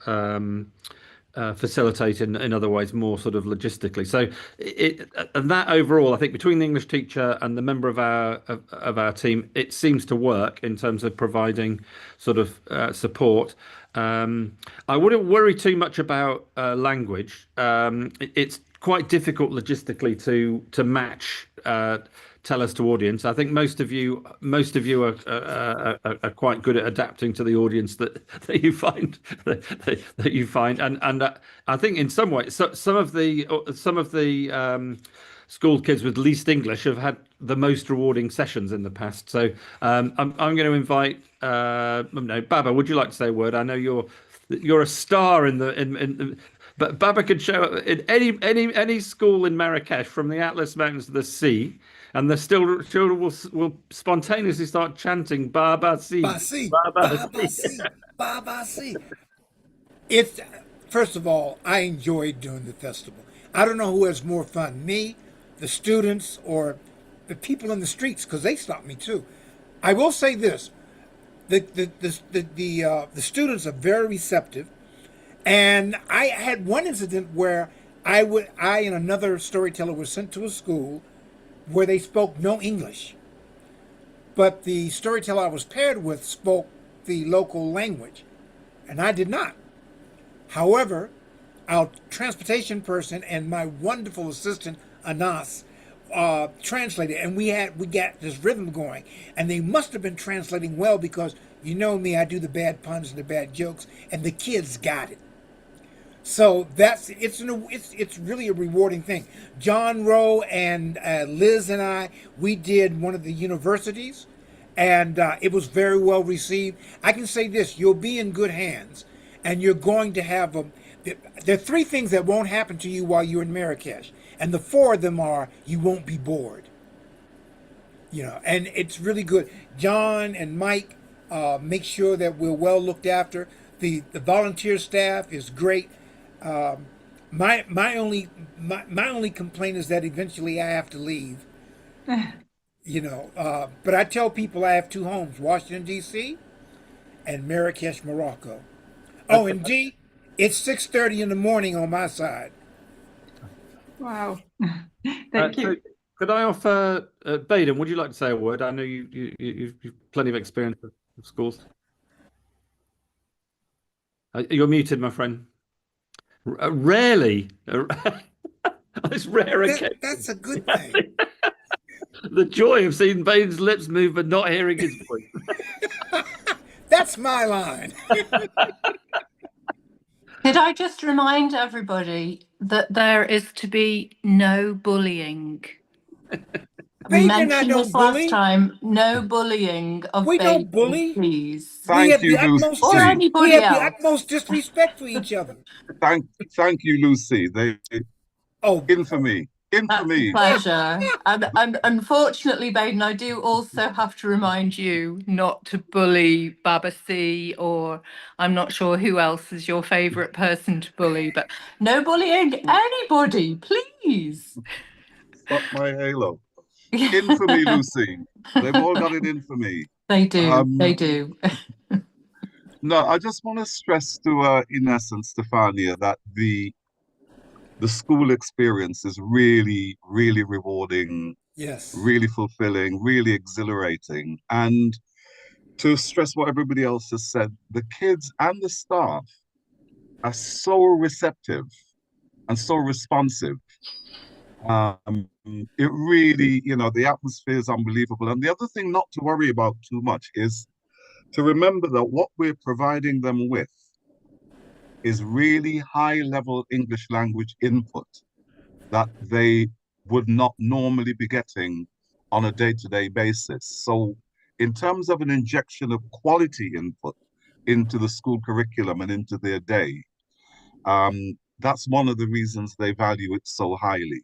facilitate in other ways, more sort of logistically. So and that overall, I think between the English teacher and the member of our team, it seems to work in terms of providing sort of support. I wouldn't worry too much about language. It's quite difficult logistically to match tellers to audience. I think most of you are quite good at adapting to the audience that you find that you find, and I think in some ways some of the school kids with least English have had the most rewarding sessions in the past. So I'm going to invite no, Baba. Would you like to say a word? I know you're a star but Baba could show up in any school in Marrakesh, from the Atlas Mountains to the sea, and the children will spontaneously start chanting Baba Si, Basi, Baba Baba Si. Si, Baba Si. It's first of all, I enjoyed doing the festival. I don't know who has more fun, me, the students, or the people in the streets, because they stop me too. I will say this: the students are very receptive. And I had one incident where I and another storyteller were sent to a school where they spoke no English. But the storyteller I was paired with spoke the local language, and I did not. However, our transportation person and my wonderful assistant, Anas, translated, and we got this rhythm going. And they must have been translating well, because you know me, I do the bad puns and the bad jokes, and the kids got it. So it's really a rewarding thing. John Rowe and Liz and we did one of the universities, and it was very well received. I can say this: you'll be in good hands, and you're going to have there are 3 things that won't happen to you while you're in Marrakesh, and the 4 of them are you won't be bored. And it's really good. John and Mike make sure that we're well looked after. The volunteer staff is great. My only complaint is that eventually I have to leave. But I tell people I have 2 homes: Washington D.C. and Marrakesh, Morocco. Oh, and it's 6:30 in the morning on my side. Wow. Thank you. So could I offer Baden? Would you like to say a word? I know you've plenty of experience of schools. You're muted, my friend. Rarely. It's rare occasion. That's a good thing. The joy of seeing Baden's lips move but not hearing his voice. That's my line. Could I just remind everybody that there is to be no bullying? We Baden and I mentioned don't this last bully. time. No bullying of We don't babies, bully. please. We have Thank you, the utmost Or Lucy. anybody else. utmost disrespect for each other. Thank you, Lucy. Oh, Infamy. That's a pleasure. And unfortunately, Baden, I do also have to remind you not to bully Baba C, or I'm not sure who else is your favourite person to bully, but no bullying anybody, please. Stop my halo. Infamy, Lucy. They've all got it in for me. They do. They do. No, I just want to stress to, in essence, Stefania, that the school experience is really, really rewarding, yes. really fulfilling, really exhilarating. And to stress what everybody else has said, the kids and the staff are so receptive and so responsive. It really, the atmosphere is unbelievable. And the other thing not to worry about too much is to remember that what we're providing them with is really high-level English language input that they would not normally be getting on a day-to-day basis. So in terms of an injection of quality input into the school curriculum and into their day, that's one of the reasons they value it so highly.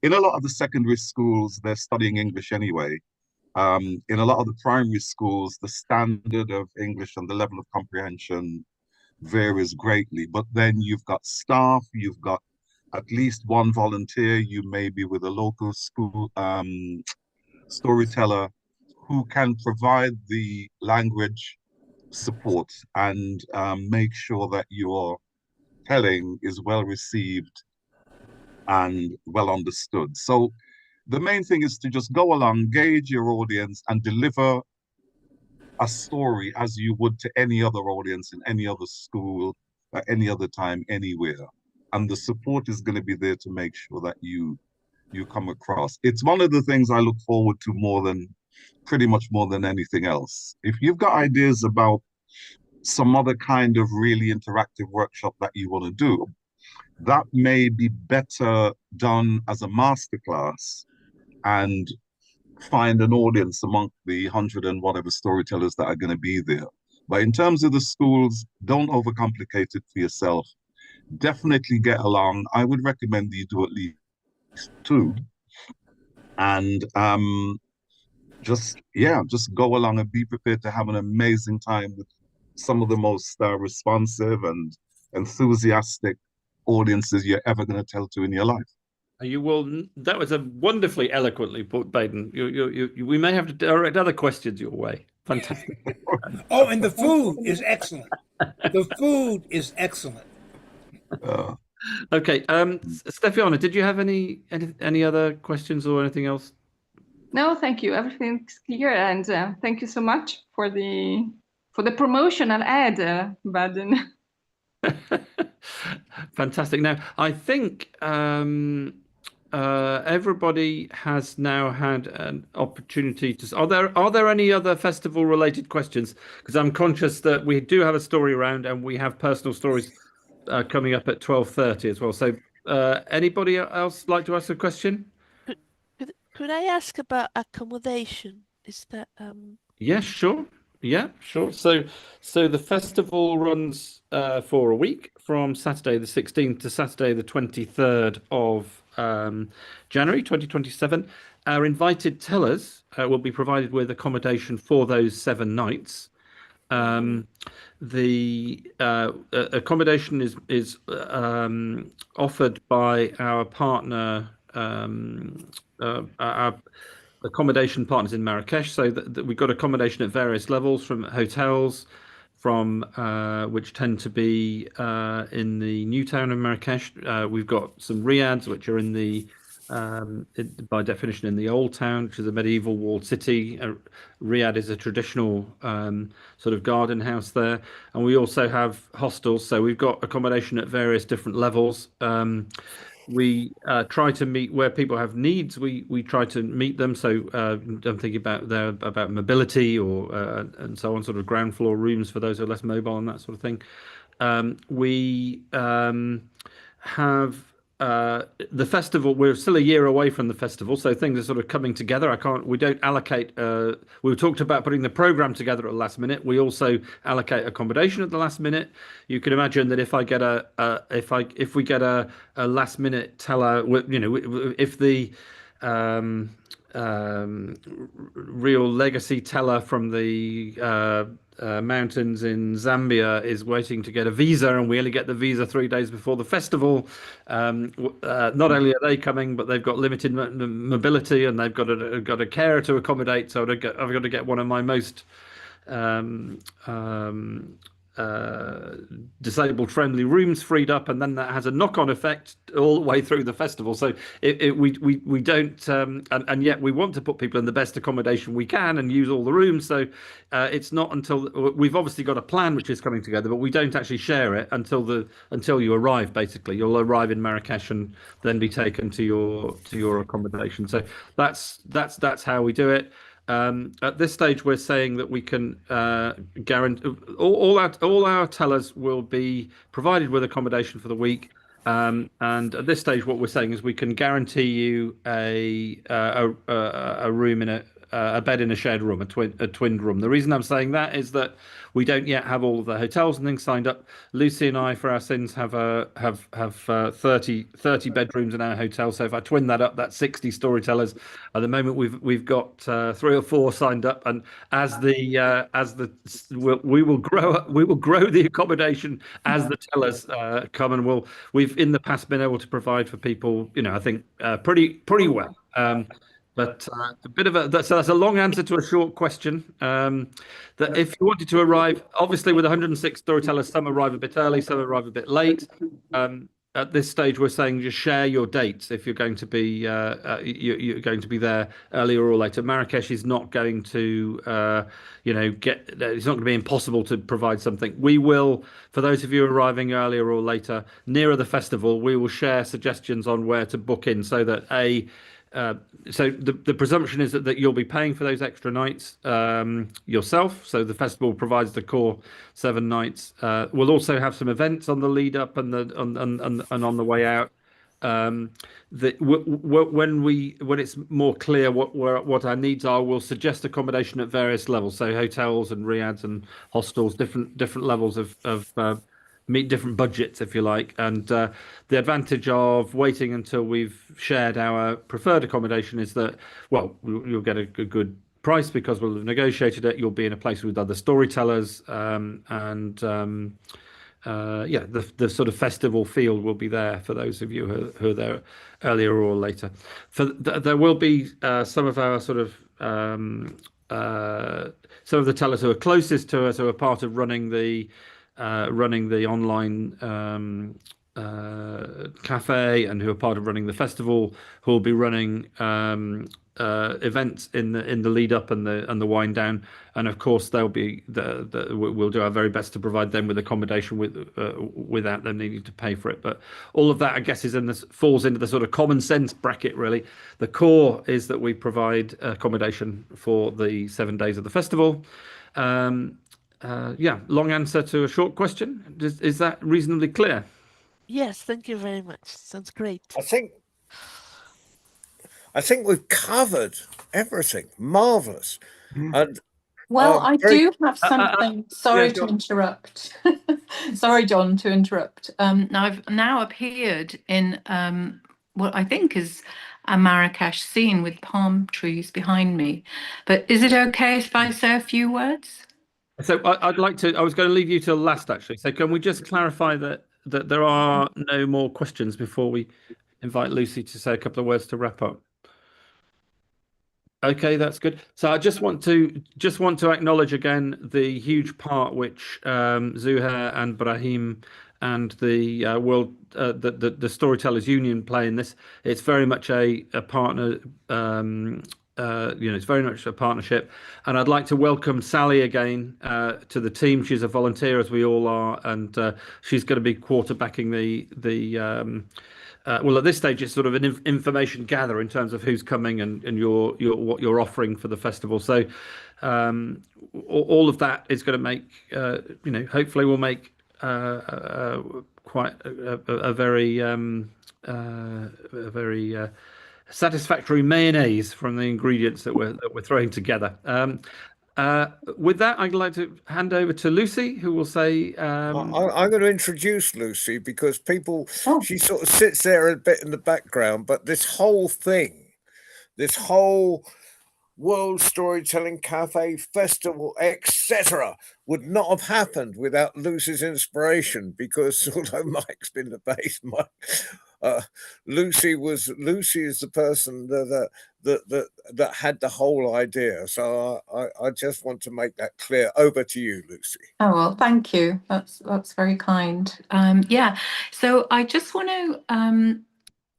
In a lot of the secondary schools, they're studying English anyway. In a lot of the primary schools, the standard of English and the level of comprehension varies greatly. But then you've got staff, you've got at least one volunteer, you may be with a local school storyteller who can provide the language support and make sure that your telling is well received and well understood. So the main thing is to just go along, gauge your audience, and deliver a story as you would to any other audience in any other school at any other time, anywhere. and the support is going to be there to make sure that you come across. It's one of the things I look forward to pretty much more than anything else. If you've got ideas about some other kind of really interactive workshop that you want to do, that may be better done as a masterclass and find an audience among the 100 and whatever storytellers that are going to be there. But in terms of the schools, don't overcomplicate it for yourself. Definitely get along. I would recommend you do at least 2. And just go along and be prepared to have an amazing time with some of the most responsive and enthusiastic audiences you're ever going to tell to in your life. You will. That was a wonderfully eloquently put, Baden. We may have to direct other questions your way. Fantastic. Oh, and the food is excellent. The food is excellent. Okay, Stefiana, did you have any other questions or anything else? No, thank you. Everything's clear, and thank you so much for the promotional ad, Baden. Fantastic. Now, I think everybody has now had an opportunity to. Are there any other festival related questions? Because I'm conscious that we do have a story round and we have personal stories coming up at 12:30 as well. So, anybody else like to ask a question? Could I ask about accommodation? Is that Yes, sure. Yeah, sure. So the festival runs for a week from Saturday the 16th to Saturday the 23rd of January 2027. Our invited tellers will be provided with accommodation for those 7 nights. The accommodation is offered by our partner, our accommodation partners in Marrakesh, so that we've got accommodation at various levels, from hotels, from which tend to be in the new town of Marrakesh. We've got some riads, which are in the by definition in the old town, which is a medieval walled city. Riyadh is a traditional sort of garden house there, and we also have hostels. So we've got accommodation at various different levels. We try to meet where people have needs. We try to meet them. So I'm thinking about mobility or and so on, sort of ground floor rooms for those who are less mobile and that sort of thing. We have the festival. We're still a year away from the festival, so things are sort of coming together. We don't allocate. We talked about putting the program together at the last minute. We also allocate accommodation at the last minute. You can imagine that if we get a last minute teller, if the real legacy teller from the mountains in Zambia is waiting to get a visa, and we only get the visa 3 days before the festival. Not only are they coming, but they've got limited mobility, and they've got a carer to accommodate. So I've got to get one of my most disabled friendly rooms freed up, and then that has a knock-on effect all the way through the festival. So we don't and yet we want to put people in the best accommodation we can and use all the rooms. So it's not until we've obviously got a plan which is coming together, but we don't actually share it until you arrive. Basically, you'll arrive in Marrakesh and then be taken to your accommodation. So that's how we do it. At this stage, we're saying that we can guarantee all our tellers will be provided with accommodation for the week. And at this stage, what we're saying is we can guarantee you a room in a bed in a shared room, a twinned room. The reason I'm saying that is that we don't yet have all of the hotels and things signed up. Lucy and I, for our sins, have 30 bedrooms in our hotel. So if I twin that up, that's 60 storytellers. At the moment, we've got 3 or 4 signed up, and we will grow the accommodation as the tellers come, and we've in the past been able to provide for people, I think pretty well. But a bit of so that's a long answer to a short question. That if you wanted to arrive, obviously with 106 storytellers, some arrive a bit early, some arrive a bit late. at this stage we're saying just share your dates if you're going to be you're going to be there earlier or later. Marrakesh is not going to it's not going to be impossible to provide something. We will, for those of you arriving earlier or later, nearer the festival, we will share suggestions on where to book in, so that so the presumption is that you'll be paying for those extra nights yourself. So the festival provides the core 7 nights. We'll also have some events on the lead up and on the way out. When it's more clear what our needs are, we'll suggest accommodation at various levels. So hotels and riads and hostels, different levels of meet different budgets, if you like. And the advantage of waiting until we've shared our preferred accommodation is that, well, you'll get a good price because we'll have negotiated it. You'll be in a place with other storytellers, the sort of festival feel will be there for those of you who are there earlier or later. There will be some of our sort of some of the tellers who are closest to us, who are part of running the online cafe, and who are part of running the festival, who will be running events in the lead up and the wind down. And of course they'll be we'll do our very best to provide them with accommodation without them needing to pay for it. But all of that, I guess, falls into the sort of common sense bracket, really. The core is that we provide accommodation for the 7 days of the festival. Long answer to a short question. Is that reasonably clear? Yes, thank you very much. Sounds great. I think we've covered everything. Marvelous. And well, I do have something. Sorry to interrupt. Sorry, John, to interrupt. I've now appeared in what I think is a Marrakesh scene with palm trees behind me. But is it okay if I say a few words? So I was going to leave you till last, actually. So can we just clarify that there are no more questions before we invite Lucy to say a couple of words to wrap up? Okay, that's good. So I just want to acknowledge again the huge part which Zuhair and Brahim and the the Storytellers Union play in this. It's very much a partner. It's very much a partnership, and I'd like to welcome Sally again to the team. She's a volunteer, as we all are, and she's going to be quarterbacking the. Well, at this stage, it's sort of an information gather in terms of who's coming and what you're offering for the festival. So all of that is going to make, hopefully we'll make quite a very satisfactory mayonnaise from the ingredients that we're throwing together. With that, I'd like to hand over to Lucy, who will say... I'm going to introduce Lucy because she sort of sits there a bit in the background, but this whole thing, this whole World Storytelling Cafe Festival, etc., would not have happened without Lucy's inspiration, because although Mike's been the bass, Lucy is the person that had the whole idea. So I just want to make that clear. Over to you, Lucy. Oh, well, thank you. That's very kind. So I just want to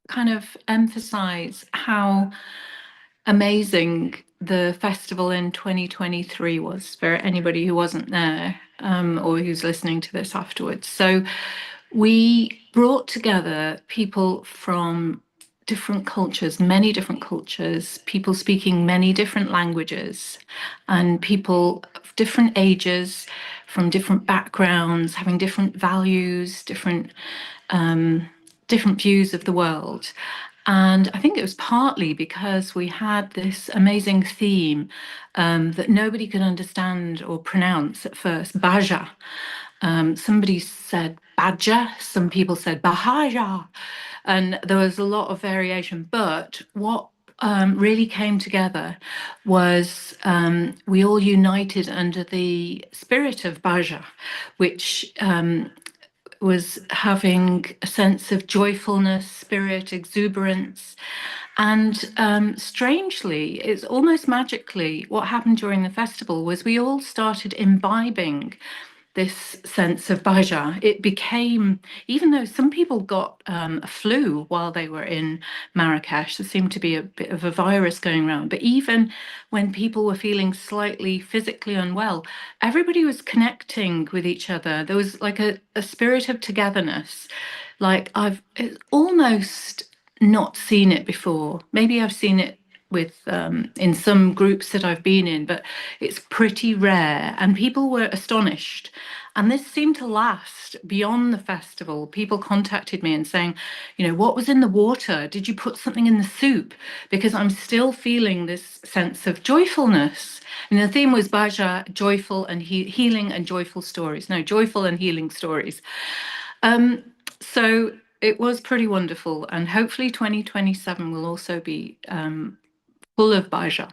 kind of emphasize how amazing the festival in 2023 was for anybody who wasn't there or who's listening to this afterwards. So we brought together people from different cultures, many different cultures, people speaking many different languages, and people of different ages, from different backgrounds, having different values, different views of the world. And I think it was partly because we had this amazing theme that nobody could understand or pronounce at first, Baja. Somebody said Badja, some people said Bahaja, and there was a lot of variation. But what really came together was we all united under the spirit of Baja, which was having a sense of joyfulness, spirit, exuberance. And strangely, it's almost magically, what happened during the festival was we all started imbibing this sense of Baja. It became, even though some people got a flu while they were in Marrakesh, there seemed to be a bit of a virus going around, but even when people were feeling slightly physically unwell, everybody was connecting with each other. There was like a spirit of togetherness. Like I've almost not seen it before. Maybe I've seen it with in some groups that I've been in, but it's pretty rare, and people were astonished. And this seemed to last beyond the festival. People contacted me and saying, you know, what was in the water? Did you put something in the soup? Because I'm still feeling this sense of joyfulness. And the theme was Baja, joyful and healing and joyful stories. No, joyful and healing stories. So it was pretty wonderful, and hopefully 2027 will also be full of Baja.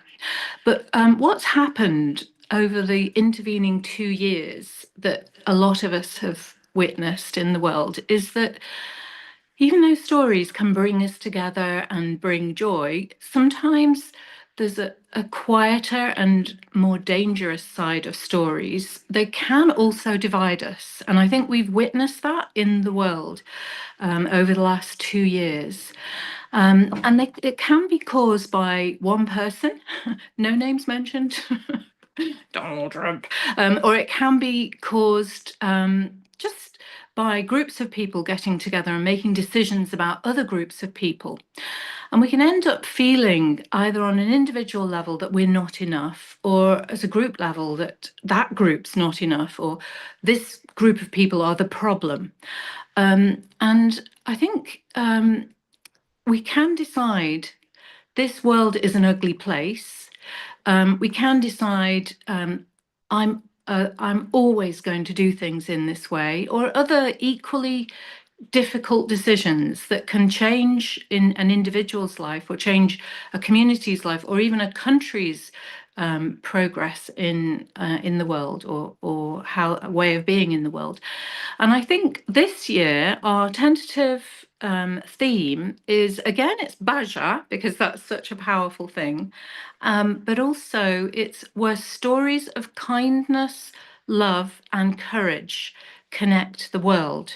But what's happened over the intervening 2 years that a lot of us have witnessed in the world is that even though stories can bring us together and bring joy, sometimes there's a quieter and more dangerous side of stories. They can also divide us. And I think we've witnessed that in the world over the last 2 years. And it can be caused by one person, no names mentioned, Donald Trump, or it can be caused just by groups of people getting together and making decisions about other groups of people. And we can end up feeling either on an individual level that we're not enough, or as a group level that that group's not enough, or this group of people are the problem. And I think we can decide this world is an ugly place. We can decide I'm always going to do things in this way, or other equally difficult decisions that can change in an individual's life, or change a community's life, or even a country's progress in the world, or how a way of being in the world. And I think this year our tentative theme is, again, it's Baja, because that's such a powerful thing, but also it's where stories of kindness, love, and courage connect the world.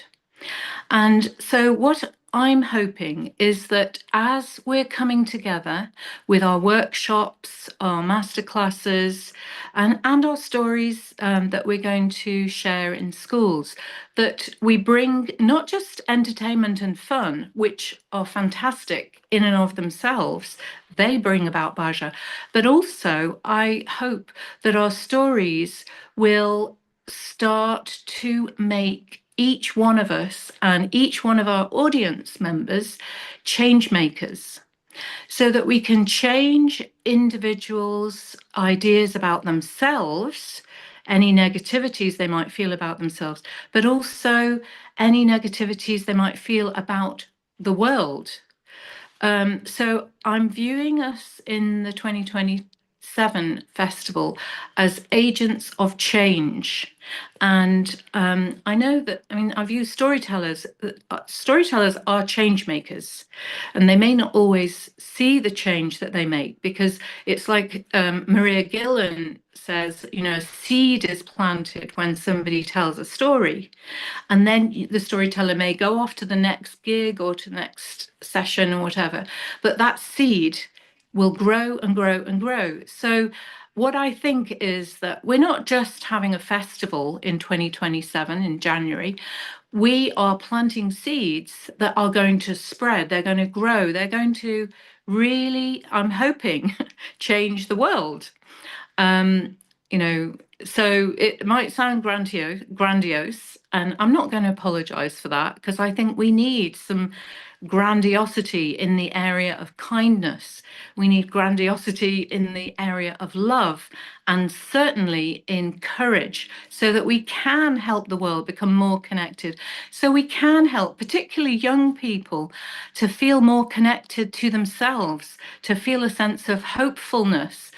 And so what I'm hoping is that as we're coming together with our workshops, our masterclasses, and our stories that we're going to share in schools, that we bring not just entertainment and fun, which are fantastic in and of themselves, they bring about Baja, but also I hope that our stories will start to make each one of us and each one of our audience members change makers, so that we can change individuals' ideas about themselves, any negativities they might feel about themselves, but also any negativities they might feel about the world. So I'm viewing us in the 2027 festival as agents of change. And I know that, I mean, I view storytellers, storytellers are change makers, and they may not always see the change that they make, because it's like Maria Gillan says, you know, a seed is planted when somebody tells a story, and then the storyteller may go off to the next gig or to the next session or whatever, but that seed will grow and grow and grow. So what I think is that we're not just having a festival in 2027 in January. We are planting seeds that are going to spread, they're going to grow, they're going to really, I'm hoping, change the world. You know, so it might sound grandiose, and I'm not going to apologize for that, because I think we need some grandiosity in the area of kindness. We need grandiosity in the area of love, and certainly in courage, so that we can help the world become more connected. So we can help particularly young people to feel more connected to themselves, to feel a sense of hopefulness,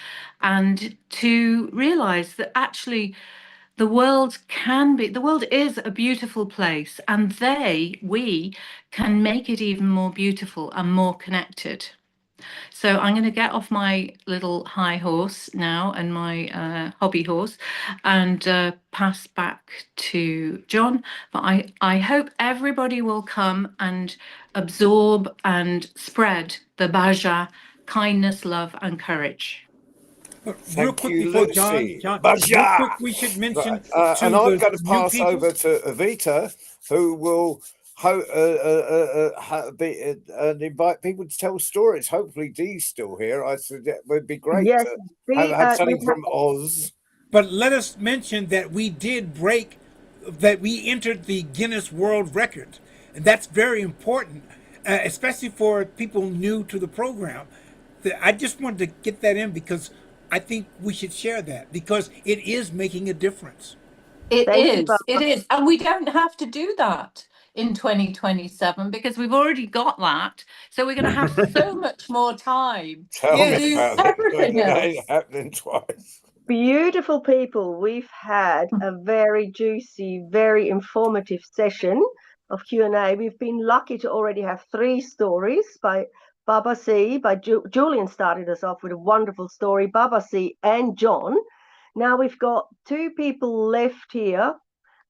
and to realize that actually the world is a beautiful place, and we can make it even more beautiful and more connected. So I'm going to get off my little high horse now and my hobby horse and pass back to John. But I hope everybody will come and absorb and spread the Baja kindness, love, and courage. But real Thank quick you, before Lucy. John, real Baja! quick, we should mention Right, to and I'm the going to new pass people. over to Evita, who will and invite people to tell stories. Hopefully, Dee's still here. I said it would be great Yes, to Dee, have something from Oz. But let us mention that we did break, that we entered the Guinness World Record. And that's very important, especially for people new to the program. I just wanted to get that in because I think we should share that because it is making a difference. It Thank you, is. And we don't have to do that in 2027 because we've already got that. So we're going to have so much more time Tell to me do about everything it. It else. ain't happening twice. beautiful people. We've had a very juicy, very informative session of Q&A. We've been lucky to already have 3 stories by Baba C, by Julian started us off with a wonderful story, Baba C and John. Now we've got 2 people left here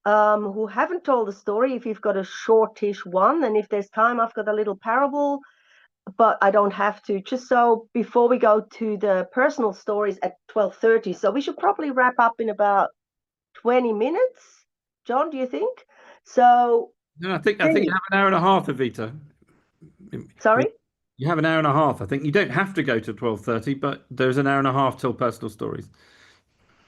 who haven't told the story. If you've got a shortish one, and if there's time, I've got a little parable, but I don't have to. Just so before we go to the personal stories at 12:30, so we should probably wrap up in about 20 minutes. John, do you think? So No, I think you have an hour and a half, Evita. sorry. You have an hour and a half. I think you don't have to go to 12:30, but there's an hour and a half till personal stories.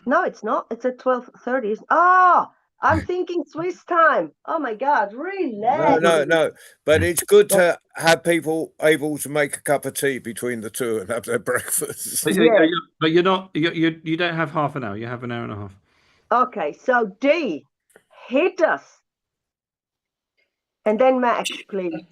No, it's not. It's at 12:30. Ah, I'm thinking Swiss time. Oh my God, relax. No. But it's good to have people able to make a cup of tea between the two and have their breakfast. But, Yeah. but you're not. You don't have half an hour. You have an hour and a half. Okay, so Dee, hit us. And then Mac, please.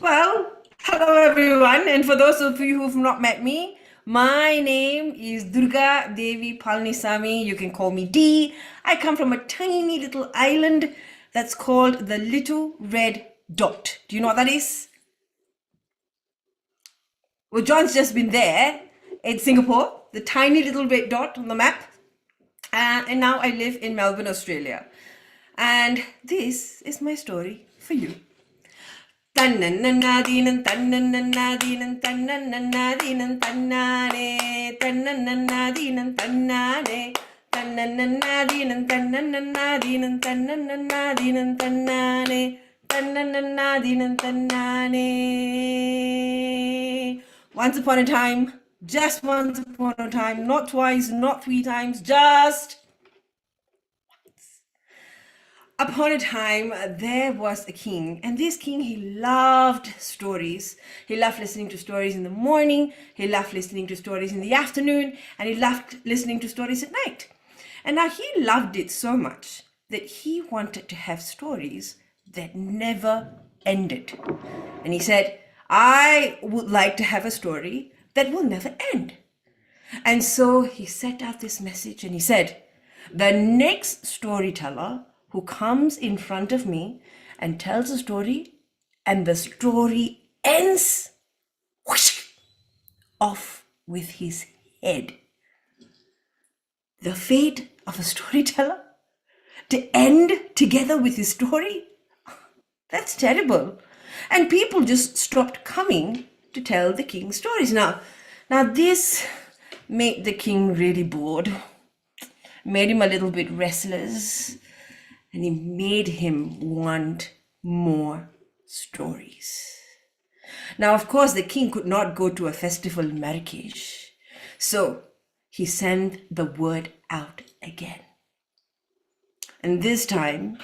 Well, hello everyone, and for those of you who've not met me, my name is Durga Devi Palnisamy. You can call me Dee. I come from a tiny little island that's called the Little Red Dot. Do you know what that is? Well, John's just been there. It's Singapore, the tiny little red dot on the map. And now I live in Melbourne, Australia. And this is my story for you. Tannanannadeenan tannanannadeenan tannanannadeenan tannane tannanannadeenan tannane tannanannadeenan tannanannadeenan tannanannadeenan tannane tannanannadeenan tannane. Once upon a time, just once upon a time, not twice, not 3 times, just upon a time, there was a king, and this king, he loved stories. He loved listening to stories in the morning, he loved listening to stories in the afternoon, and he loved listening to stories at night. And now he loved it so much that he wanted to have stories that never ended. And he said, I would like to have a story that will never end. And so he set out this message and he said, the next storyteller who comes in front of me and tells a story and the story ends, whoosh, off with his head. The fate of a storyteller to end together with his story, that's terrible. And people just stopped coming to tell the king stories. Now this made the king really bored, made him a little bit restless, and it made him want more stories. Now, of course, the king could not go to a festival in Marrakesh, so he sent the word out again. And this time,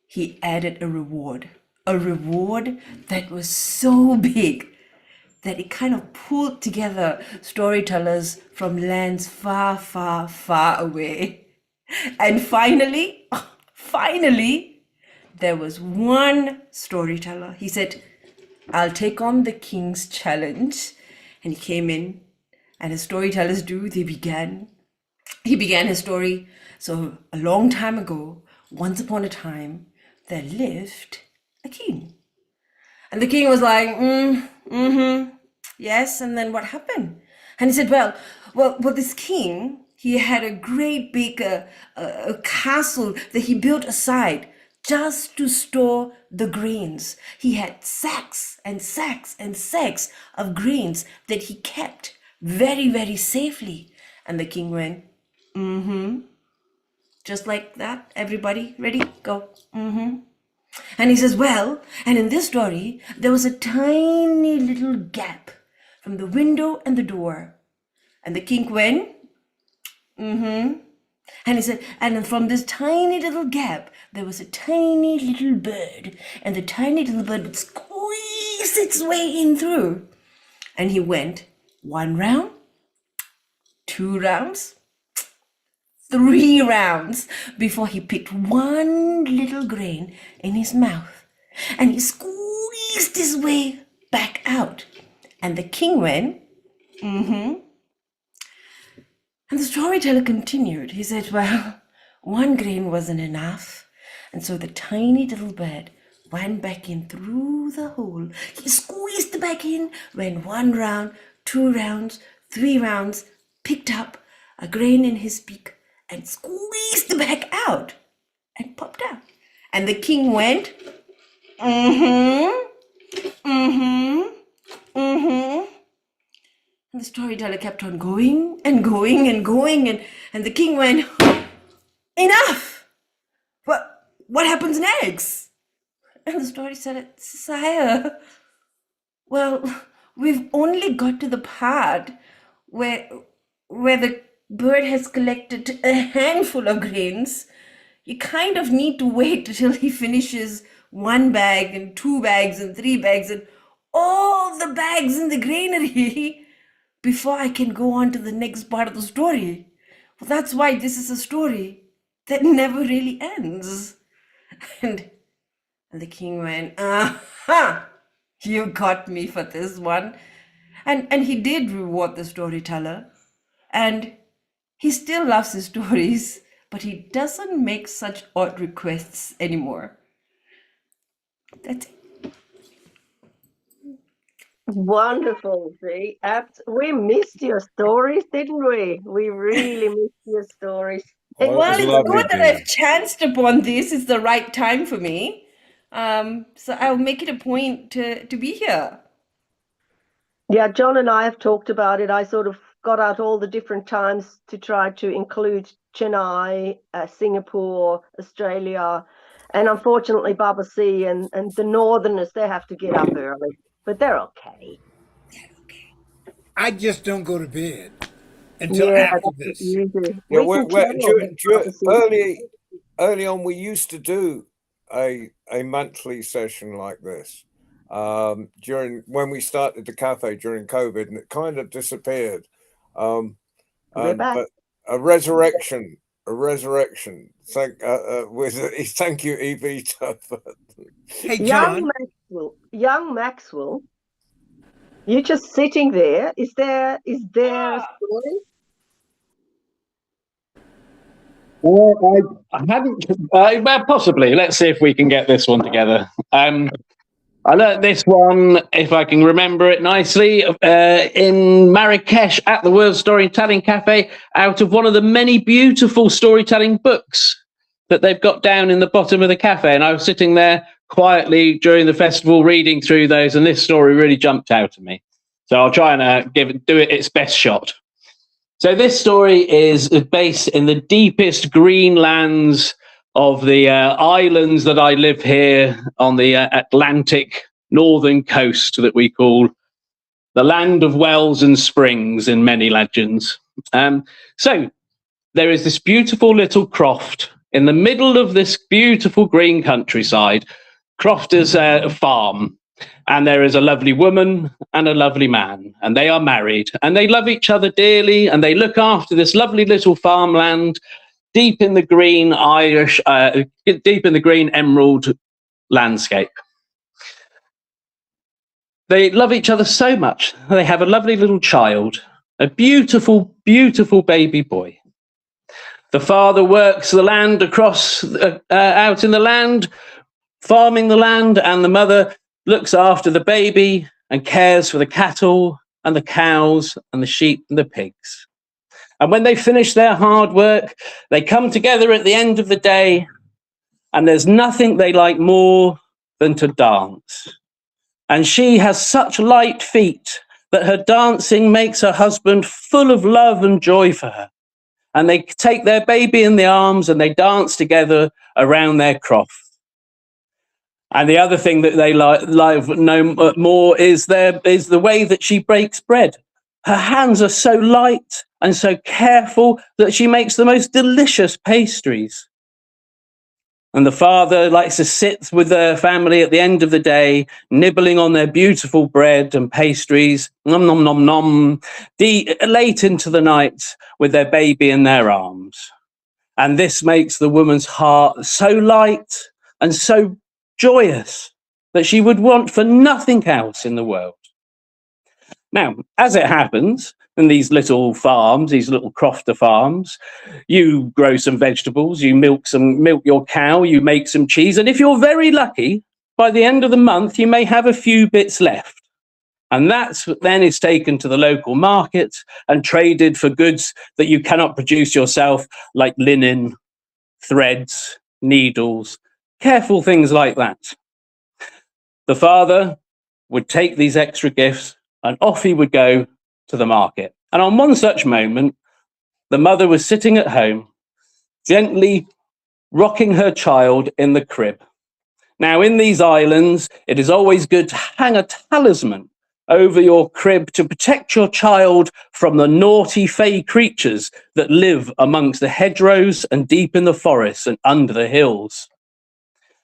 he added a reward that was so big that it kind of pulled together storytellers from lands far, far, far away. And finally, there was one storyteller. He said, I'll take on the king's challenge. And he came in, and as storytellers do, he began his story. So a long time ago, once upon a time, there lived a king. And the king was like, yes. And then what happened? And he said, well, this king, he had a great big castle that he built aside just to store the grains. He had sacks and sacks and sacks of grains that he kept very, very safely. And the king went, just like that. Everybody ready? Go. And he says, well, and in this story, there was a tiny little gap from the window and the door. And the king went, and he said, and from this tiny little gap, there was a tiny little bird. And the tiny little bird would squeeze its way in through. And he went 1 round, 2 rounds, 3 rounds before he picked one little grain in his mouth. And he squeezed his way back out. And the king went, And the storyteller continued. He said, well, 1 grain wasn't enough. And so the tiny little bird went back in through the hole. He squeezed back in, went 1 round, 2 rounds, 3 rounds, picked up a grain in his beak and squeezed back out and popped out. And the king went, And the storyteller kept on going and going and going, and the king went, enough! What happens next? And the storyteller said, sire, well, we've only got to the part where the bird has collected a handful of grains. You kind of need to wait till he finishes 1 bag and 2 bags and 3 bags and all the bags in the granary before I can go on to the next part of the story. Well, that's why this is a story that never really ends. And the king went, aha, you got me for this one. And he did reward the storyteller. And he still loves his stories, but he doesn't make such odd requests anymore. That's it. Wonderful, see. We missed your stories, didn't we? We really missed your stories. Well, Well, it was it's lovely, good that Gina. I've chanced upon this. It's the right time for me. So I'll make it a point to be here. Yeah, John and I have talked about it. I sort of got out all the different times to try to include Chennai, Singapore, Australia, and unfortunately Babasi and the Northerners, they have to get up early, but they're okay. I just don't go to bed until Yeah, after that's what this. you do. Yeah, We can travel with Babasi. early on, we used to do a monthly session like this during when we started the cafe during COVID, and it kind of disappeared. We're back. But a resurrection. Thank you, Evita. Hey, John. Young Maxwell, you're just sitting there. Is there a story? I haven't. Well, possibly. Let's see if we can get this one together. I learnt this one, if I can remember it nicely, in Marrakesh at the World Storytelling Cafe, out of one of the many beautiful storytelling books that they've got down in the bottom of the cafe. And I was sitting there quietly during the festival reading through those, and this story really jumped out at me. So I'll try and do it its best shot. So this story is based in the deepest green lands of the islands that I live here on the Atlantic northern coast that we call the land of wells and springs in many legends. So there is this beautiful little croft in the middle of this beautiful green countryside. Croft is a farm, and there is a lovely woman and a lovely man, and they are married, and they love each other dearly, and they look after this lovely little farmland deep in the green deep in the green emerald landscape. They love each other so much. They have a lovely little child, a beautiful, beautiful baby boy. The father works the land across out in the land, farming the land, and the mother looks after the baby and cares for the cattle and the cows and the sheep and the pigs. And when they finish their hard work, they come together at the end of the day, and there's nothing they like more than to dance. And she has such light feet that her dancing makes her husband full of love and joy for her. And they take their baby in the arms and they dance together around their croft. And the other thing that they like no more is the way that she breaks bread. Her hands are so light and so careful that she makes the most delicious pastries. And the father likes to sit with their family at the end of the day, nibbling on their beautiful bread and pastries, nom, nom, nom, nom, late into the night with their baby in their arms. And this makes the woman's heart so light and so joyous that she would want for nothing else in the world. Now, as it happens, in these little farms, these little crofter farms, you grow some vegetables, you milk your cow, you make some cheese, and if you're very lucky, by the end of the month, you may have a few bits left. And that then is taken to the local market and traded for goods that you cannot produce yourself, like linen, threads, needles, careful things like that. The father would take these extra gifts and off he would go to the market. And on one such moment, the mother was sitting at home, gently rocking her child in the crib. Now, in these islands, it is always good to hang a talisman over your crib to protect your child from the naughty fey creatures that live amongst the hedgerows and deep in the forests and under the hills.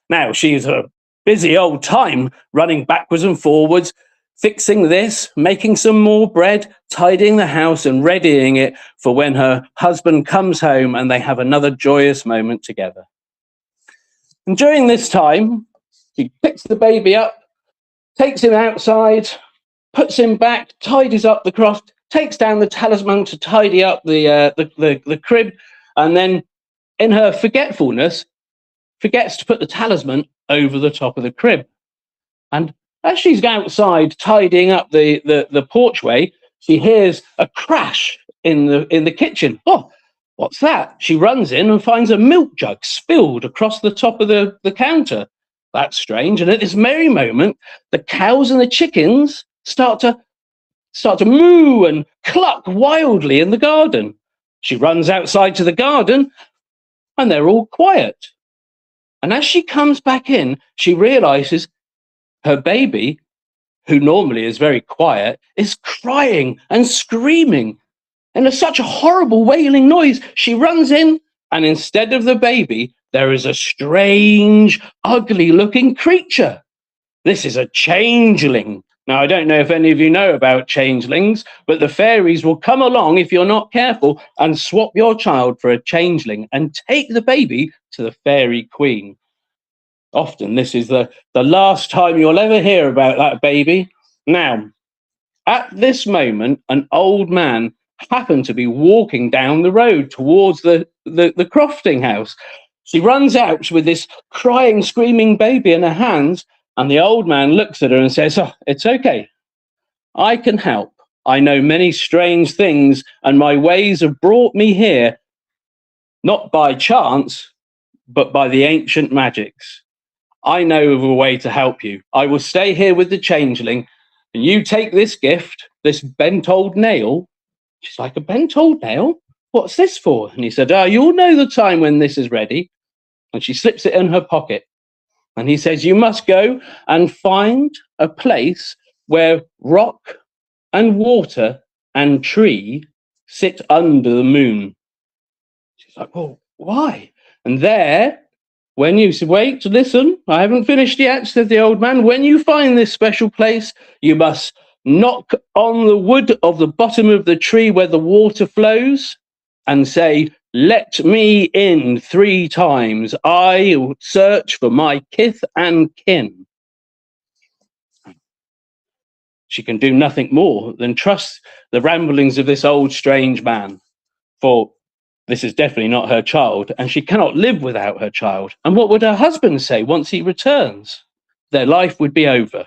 Now, she's a busy old time running backwards and forwards, fixing this, making some more bread, tidying the house and readying it for when her husband comes home and they have another joyous moment together. And during this time, she picks the baby up, takes him outside, puts him back, tidies up the croft, takes down the talisman to tidy up the crib, and then in her forgetfulness, forgets to put the talisman over the top of the crib. And as she's outside tidying up the porchway, she hears a crash in the kitchen. Oh, what's that? She runs in and finds a milk jug spilled across the top of the counter. That's strange. And at this merry moment, the cows and the chickens start to moo and cluck wildly in the garden. She runs outside to the garden and they're all quiet. And as she comes back in, she realizes her baby, who normally is very quiet, is crying and screaming. And there's such a horrible wailing noise. She runs in, and instead of the baby, there is a strange, ugly-looking creature. This is a changeling. Now, I don't know if any of you know about changelings, but the fairies will come along, if you're not careful, and swap your child for a changeling and take the baby to the fairy queen. Often this is the last time you'll ever hear about that baby. Now, at this moment, an old man happened to be walking down the road towards the crofting house. She runs out with this crying, screaming baby in her hands, and the old man looks at her and says, "Oh, it's okay. I can help. I know many strange things, and my ways have brought me here, not by chance, but by the ancient magics. I know of a way to help you. I will stay here with the changeling, and you take this gift, this bent old nail." She's like, "A bent old nail? What's this for?" And he said, "You'll know the time when this is ready." And she slips it in her pocket. And he says, "You must go and find a place where rock and water and tree sit under the moon." She's like, "Well, why?" And there, when you wait, listen, I haven't finished yet, said the old man. "When you find this special place, you must knock on the wood of the bottom of the tree where the water flows and say, 'Let me in 3 times. I will search for my kith and kin.'" She can do nothing more than trust the ramblings of this old strange man, for this is definitely not her child, and she cannot live without her child. And what would her husband say once he returns? their life would be over.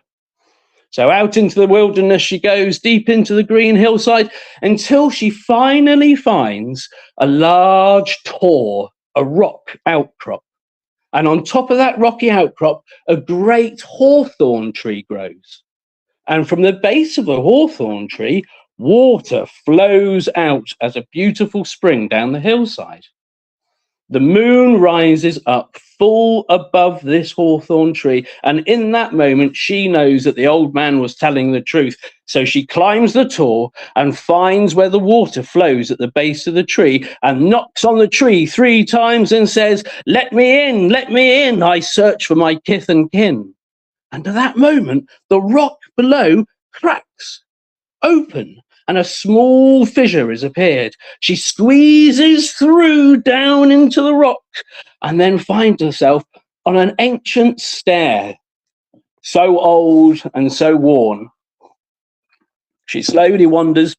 So out into the wilderness she goes, deep into the green hillside, until she finally finds a large tor, a rock outcrop. And on top of that rocky outcrop, a great hawthorn tree grows. And from the base of the hawthorn tree, water flows out as a beautiful spring down the hillside. The moon rises up full above this hawthorn tree, and in that moment she knows that the old man was telling the truth. So she climbs the tor and finds where the water flows at the base of the tree and knocks on the tree 3 times and says, let me in, I search for my kith and kin. And at that moment, the rock below cracks open, and a small fissure has appeared. She squeezes through down into the rock and then finds herself on an ancient stair, so old and so worn. She slowly wonders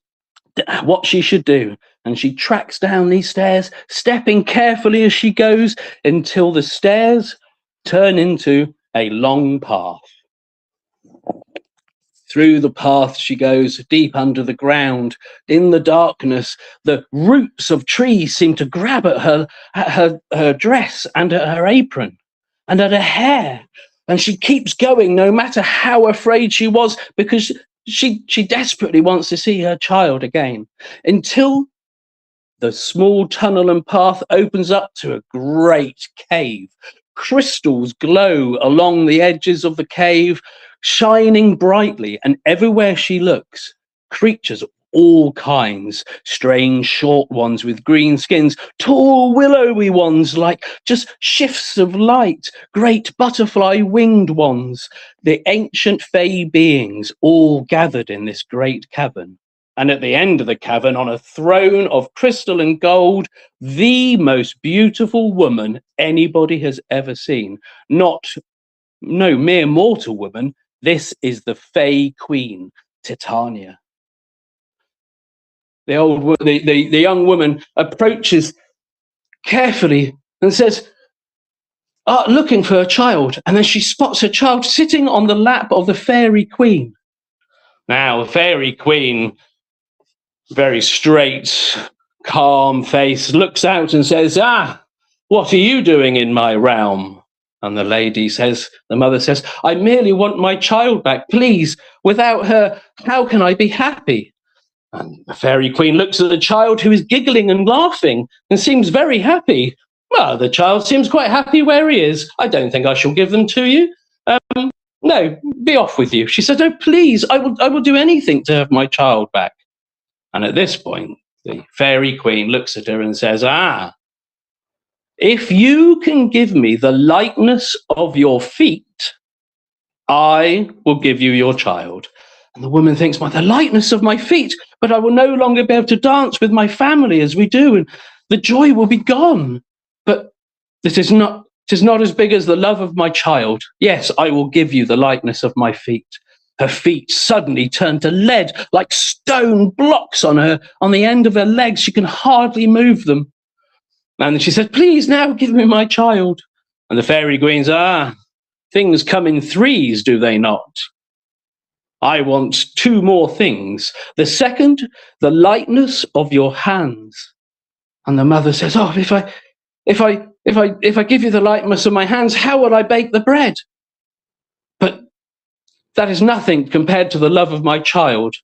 what she should do, and she tracks down these stairs, stepping carefully as she goes until the stairs turn into a long path. Through the path she goes, deep under the ground. In the darkness, the roots of trees seem to grab at her dress and at her apron and at her hair. And she keeps going no matter how afraid she was, because she desperately wants to see her child again, until the small tunnel and path opens up to a great cave. Crystals glow along the edges of the cave, shining brightly, and everywhere she looks, creatures of all kinds, strange short ones with green skins, tall willowy ones like just shifts of light, great butterfly winged ones, the ancient fey beings all gathered in this great cavern. And at the end of the cavern, on a throne of crystal and gold, the most beautiful woman anybody has ever seen. No mere mortal woman. This is the Fey Queen, Titania. The young woman approaches carefully and says, looking for a child. And then she spots her child sitting on the lap of the Fairy Queen. Now, the Fairy Queen, very straight, calm face, looks out and says, what are you doing in my realm? And the mother says, I merely want my child back, please. Without her, how can I be happy? And the Fairy Queen looks at the child, who is giggling and laughing and seems very happy. Well, the child seems quite happy where he is. I don't think I shall give them to you. No, be off with you. She says, oh, please, I will do anything to have my child back. And at this point, the Fairy Queen looks at her and says, if you can give me the likeness of your feet, I will give you your child. And the woman thinks, the likeness of my feet, but I will no longer be able to dance with my family as we do, and the joy will be gone. But it is not as big as the love of my child. Yes, I will give you the likeness of my feet. Her feet suddenly turn to lead, like stone blocks on the end of her legs. She can hardly move them. And she said, please now give me my child. And the Fairy Queen's, things come in threes, do they not? I want 2 more things. The second, the lightness of your hands. And the mother says, if I give you the lightness of my hands, how will I bake the bread? But that is nothing compared to the love of my child.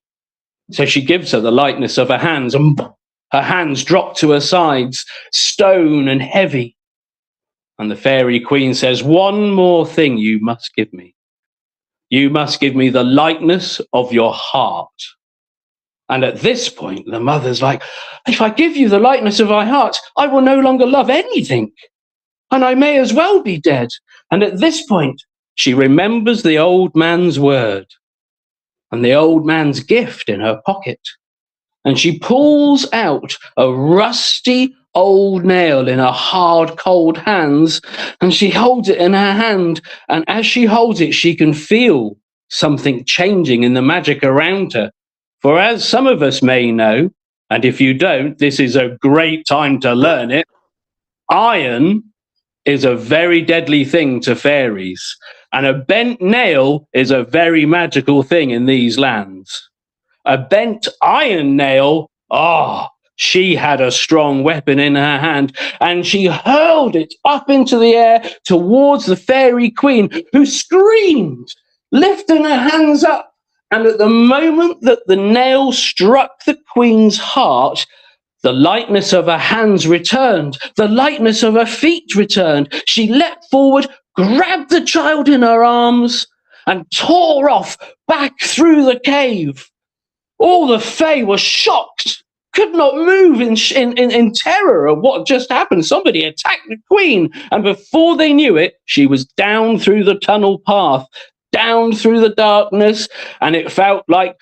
So she gives her the lightness of her hands, and her hands drop to her sides, stone and heavy. And the Fairy Queen says, 1 more thing you must give me. You must give me the likeness of your heart. And at this point, the mother's like, if I give you the likeness of my heart, I will no longer love anything, and I may as well be dead. And at this point, she remembers the old man's word and the old man's gift in her pocket. And she pulls out a rusty old nail in her hard, cold hands, and she holds it in her hand. And as she holds it, she can feel something changing in the magic around her. For as some of us may know, and if you don't, this is a great time to learn it, iron is a very deadly thing to fairies. And a bent nail is a very magical thing in these lands. A bent iron nail, she had a strong weapon in her hand, and she hurled it up into the air towards the fairy queen, who screamed, lifting her hands up. And at the moment that the nail struck the queen's heart, the lightness of her hands returned. The lightness of her feet returned. She leapt forward, grabbed the child in her arms, and tore off back through the cave. All the Fae were shocked, could not move in terror of what just happened. Somebody attacked the queen, and before they knew it, she was down through the tunnel path, down through the darkness, and it felt like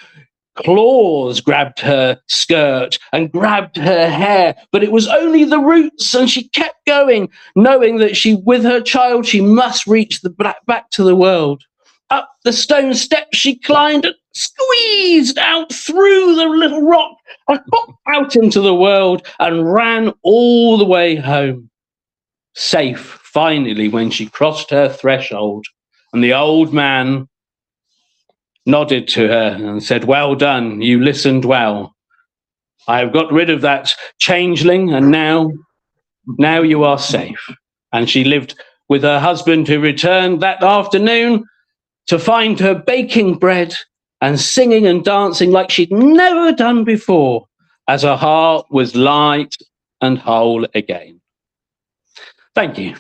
claws grabbed her skirt and grabbed her hair, but it was only the roots, and she kept going, knowing that with her child, she must reach back to the world. Up the stone steps she climbed and squeezed out through the little rock and popped out into the world and ran all the way home. Safe, finally, when she crossed her threshold, and the old man nodded to her and said, "Well done, you listened well. I have got rid of that changeling, and now you are safe." And she lived with her husband, who returned that afternoon to find her baking bread and singing and dancing like she'd never done before, as her heart was light and whole again. Thank you.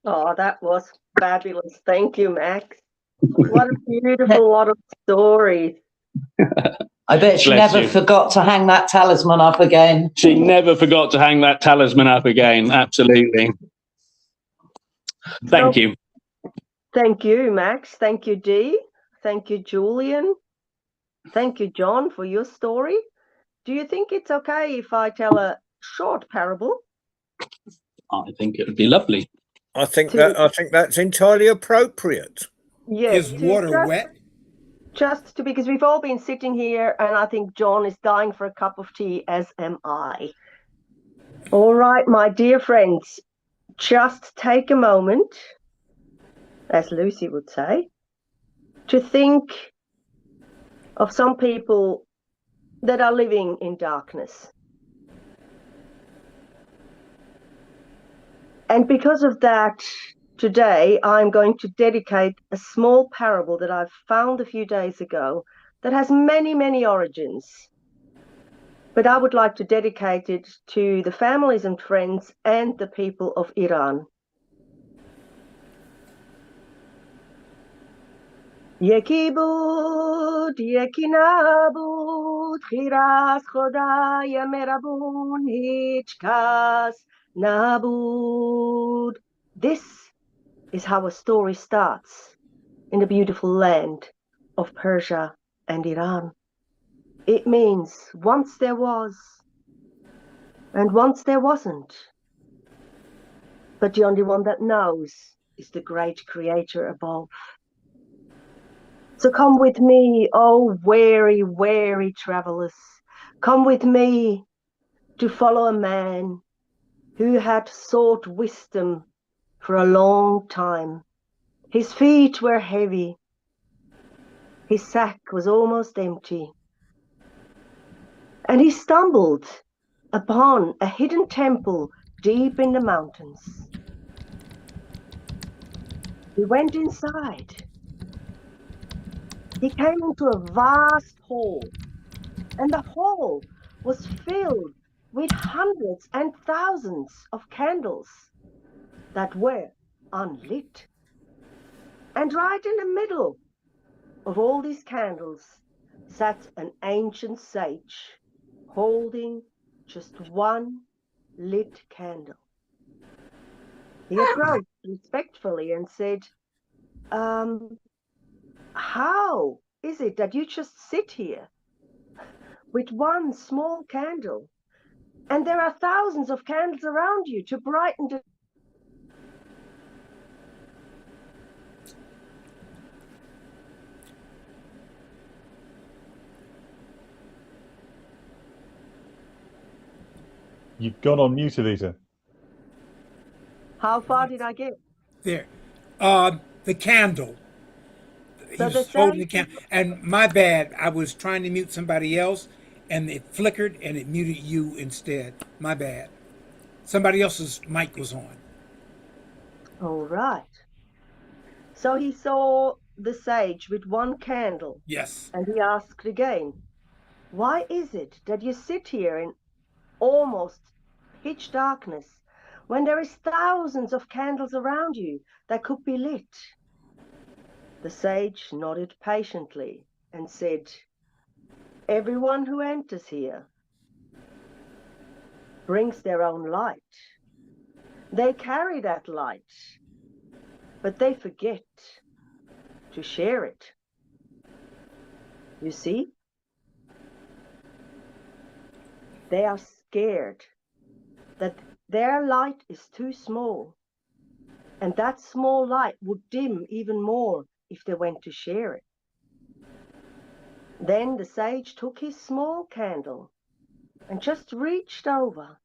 Oh, that was fabulous. Thank you, Max. What a beautiful lot of stories. I bet she Bless never you. forgot to hang that talisman up again. She never forgot to hang that talisman up again. Absolutely. Thank you. Thank you, Max. Thank you, Dee. Thank you, Julian. Thank you, John, for your story. Do you think it's okay if I tell a short parable? I think it would be lovely. I think that's entirely appropriate. Yes. Is water wet? Just to, because we've all been sitting here, and I think John is dying for a cup of tea, as am I. All right, my dear friends, just take a moment, as Lucy would say, to think of some people that are living in darkness. And because of that, today I'm going to dedicate a small parable that I've found a few days ago that has many, many origins. But I would like to dedicate it to the families and friends and the people of Iran. یکی بود یکی نبود خیر از خدای مهربون هیچ کس نبود. This is how a story starts in the beautiful land of Persia and Iran. It means once there was and once there wasn't. But the only one that knows is the great creator above. So come with me, oh weary, weary travelers. Come with me to follow a man who had sought wisdom for a long time. His feet were heavy. His sack was almost empty. And he stumbled upon a hidden temple deep in the mountains. He went inside. He came into a vast hall, and the hall was filled with hundreds and thousands of candles that were unlit. And right in the middle of all these candles sat an ancient sage holding just one lit candle. He approached respectfully and said, how is it that you just sit here with one small candle, and there are thousands of candles around you to brighten the... You've gone on mute, Elisa. How far did I get? There. The candle. He So the was holding the sage, candle. And my bad, I was trying to mute somebody else, and it flickered, and it muted you instead. My bad. Somebody else's mic was on. all right. So he saw the sage with one candle, Yes. and he asked again, "Why is it that you sit here in almost pitch darkness when there is thousands of candles around you that could be lit?" The sage nodded patiently and said, "Everyone who enters here brings their own light. They carry that light, but they forget to share it. You see, they are scared that their light is too small, and that small light would dim even more if they went to share it." Then the sage took his small candle and just reached over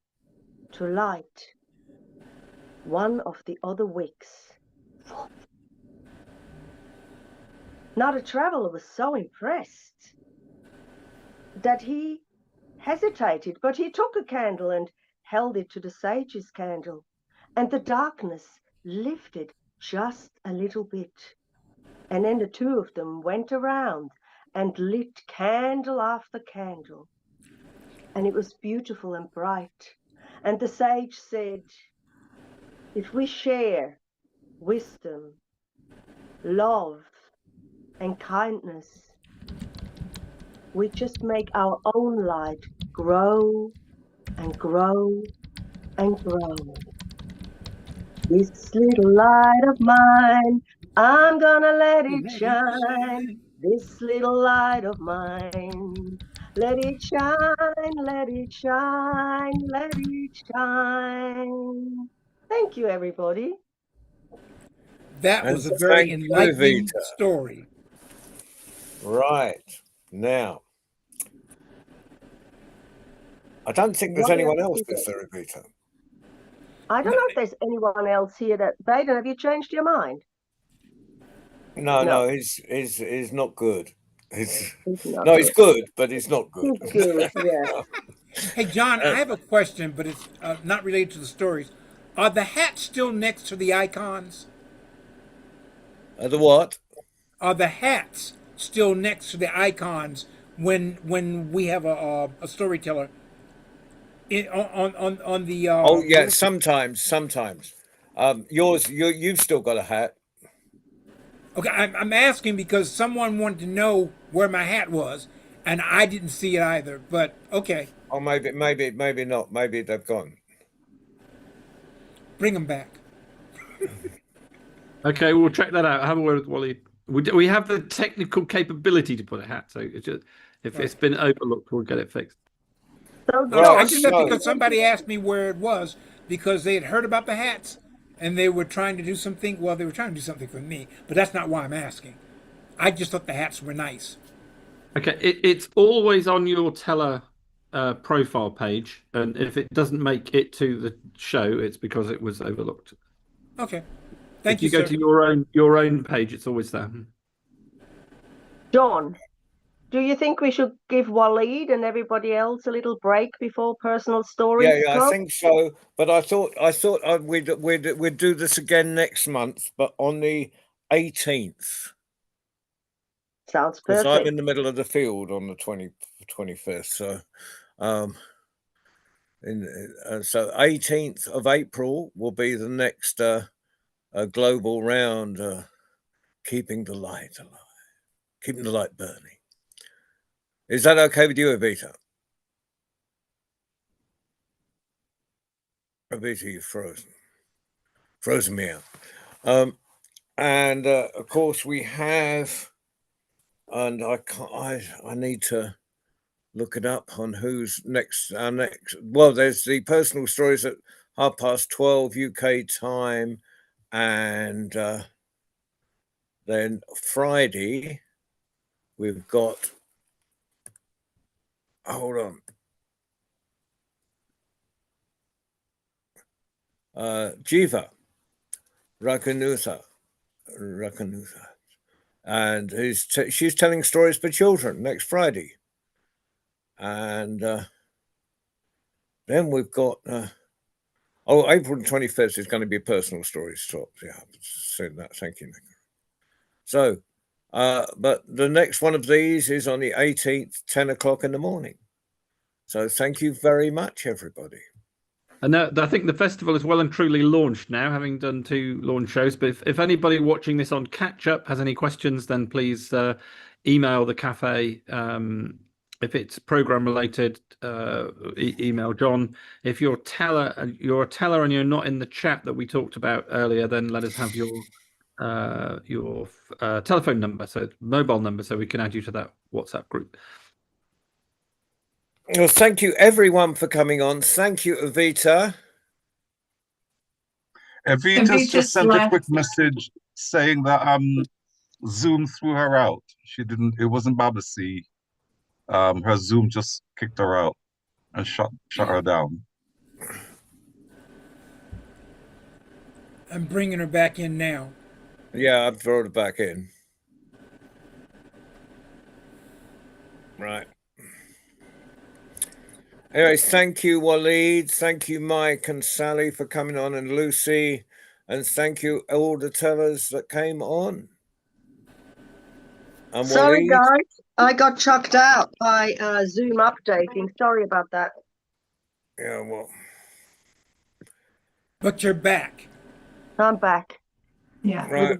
to light one of the other wicks. Now the traveler was so impressed that he hesitated, but he took a candle and held it to the sage's candle, and the darkness lifted just a little bit. And then the two of them went around and lit candle after candle, and it was beautiful and bright. And the sage said, "If we share wisdom, love, and kindness, we just make our own light grow and grow and grow. This little light of mine, I'm gonna let it shine. This little light of mine, let it shine, let it shine, let it shine." Thank you, everybody. That And was a very thank you, enlightening Vita. story. Right. Now, I don't think there's What anyone else else is with it? Vita. I don't know if there's anyone else here that, Baden, have you changed your mind? No, he's not good. He's not no, he's good, but he's not good. He's good, yeah. Hey, John, I have a question, but it's not related to the stories. Are the hats still next to the icons? The what? Are the hats still next to the icons when we have a storyteller on the? Oh yeah, sometimes. You've still got a hat. Okay, I'm asking because someone wanted to know where my hat was, and I didn't see it either. But okay, Oh, maybe not. Maybe they've gone. bring them back. Okay, we'll check that out. Have a word with Wally. We have the technical capability to put a hat, so it's just, if it's been overlooked, we'll get it fixed. So, I did that because somebody asked me where it was because they had heard about the hats and they were trying to do something. Well, they were trying to do something for me, but that's not why I'm asking. I just thought the hats were nice. Okay, it's always on your teller profile page, and if it doesn't make it to the show, it's because it was overlooked. Okay, thank if you, you go sir. to your own page, it's always there. John, do you think we should give Waleed and everybody else a little break before personal stories Yeah, come? I think so. But I thought we'd do this again next month, but on the 18th. Sounds Because perfect. I'm in the middle of the field on the 25th. So, so 18th of April will be the next global round, keeping the light alive, keeping the light burning. Is that okay with you, Evita? Evita, you've frozen me out. And of course we have, and I need to look it up on who's next. Our next, well, there's the personal stories at 12:30 UK time, and then Friday we've got. Hold on. Jiva Rakanusa Rakanusa, and she's telling stories for children next Friday. And then we've got April 25th is going to be personal stories talk. Yeah, I've said that. Thank you, Nick. So, but the next one of these is on the 18th, 10 o'clock in the morning. So thank you very much, everybody. And I think the festival is well and truly launched now, having done 2 launch shows. But if anybody watching this on catch up has any questions, then please email the cafe. If it's program related, email John. If you're a teller and you're not in the chat that we talked about earlier, then let us have your telephone number, so mobile number, so we can add you to that WhatsApp group. Well, thank you everyone for coming on. Thank you, Evita. Evita's just sent a quick message saying that Zoom threw her out. She didn't. It wasn't Babasi. Her Zoom just kicked her out and shut her down. I'm bringing her back in now. Yeah, I've brought her back in. Right. Anyway, thank you, Waleed. Thank you, Mike and Sally, for coming on, and Lucy. And thank you, all the tellers that came on. And Sorry, Waleed, guys. I got chucked out by Zoom updating. Sorry about that. yeah, well, But you're back. I'm back. Yeah. right.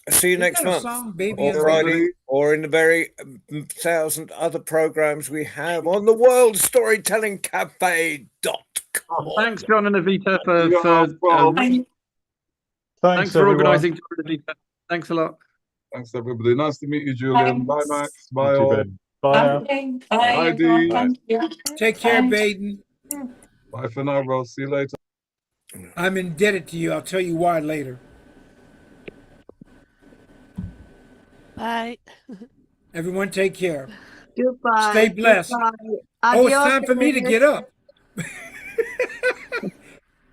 See you next Isn't that a month, song, Baby or and Friday, Baby? or in the very 1,000 other programs we have on the World Storytelling Cafe.com. Thanks, John and Evita, thanks for everyone. organising. Thanks a lot. Thanks, everybody. Nice to meet you, Julian. Bye, Max. Bye, all. Bye now. Bye, Bye, everyone. Dee. Thank you. Take care, Bye. Baden. Bye for now, bro. See you later. I'm indebted to you. I'll tell you why later. Bye. Everyone take care. Goodbye. Stay blessed. Goodbye. Oh, it's Adios, time for me to guys. get up. My Good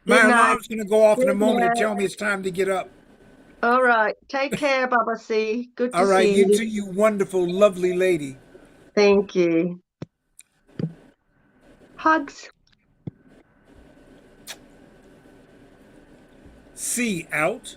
night. alarm's going to go off in a Good moment night. to tell me it's time to get up. All right. Take care, Babasi. Good to All right, see you you. too, you wonderful, lovely lady. Thank you. Hugs. See out.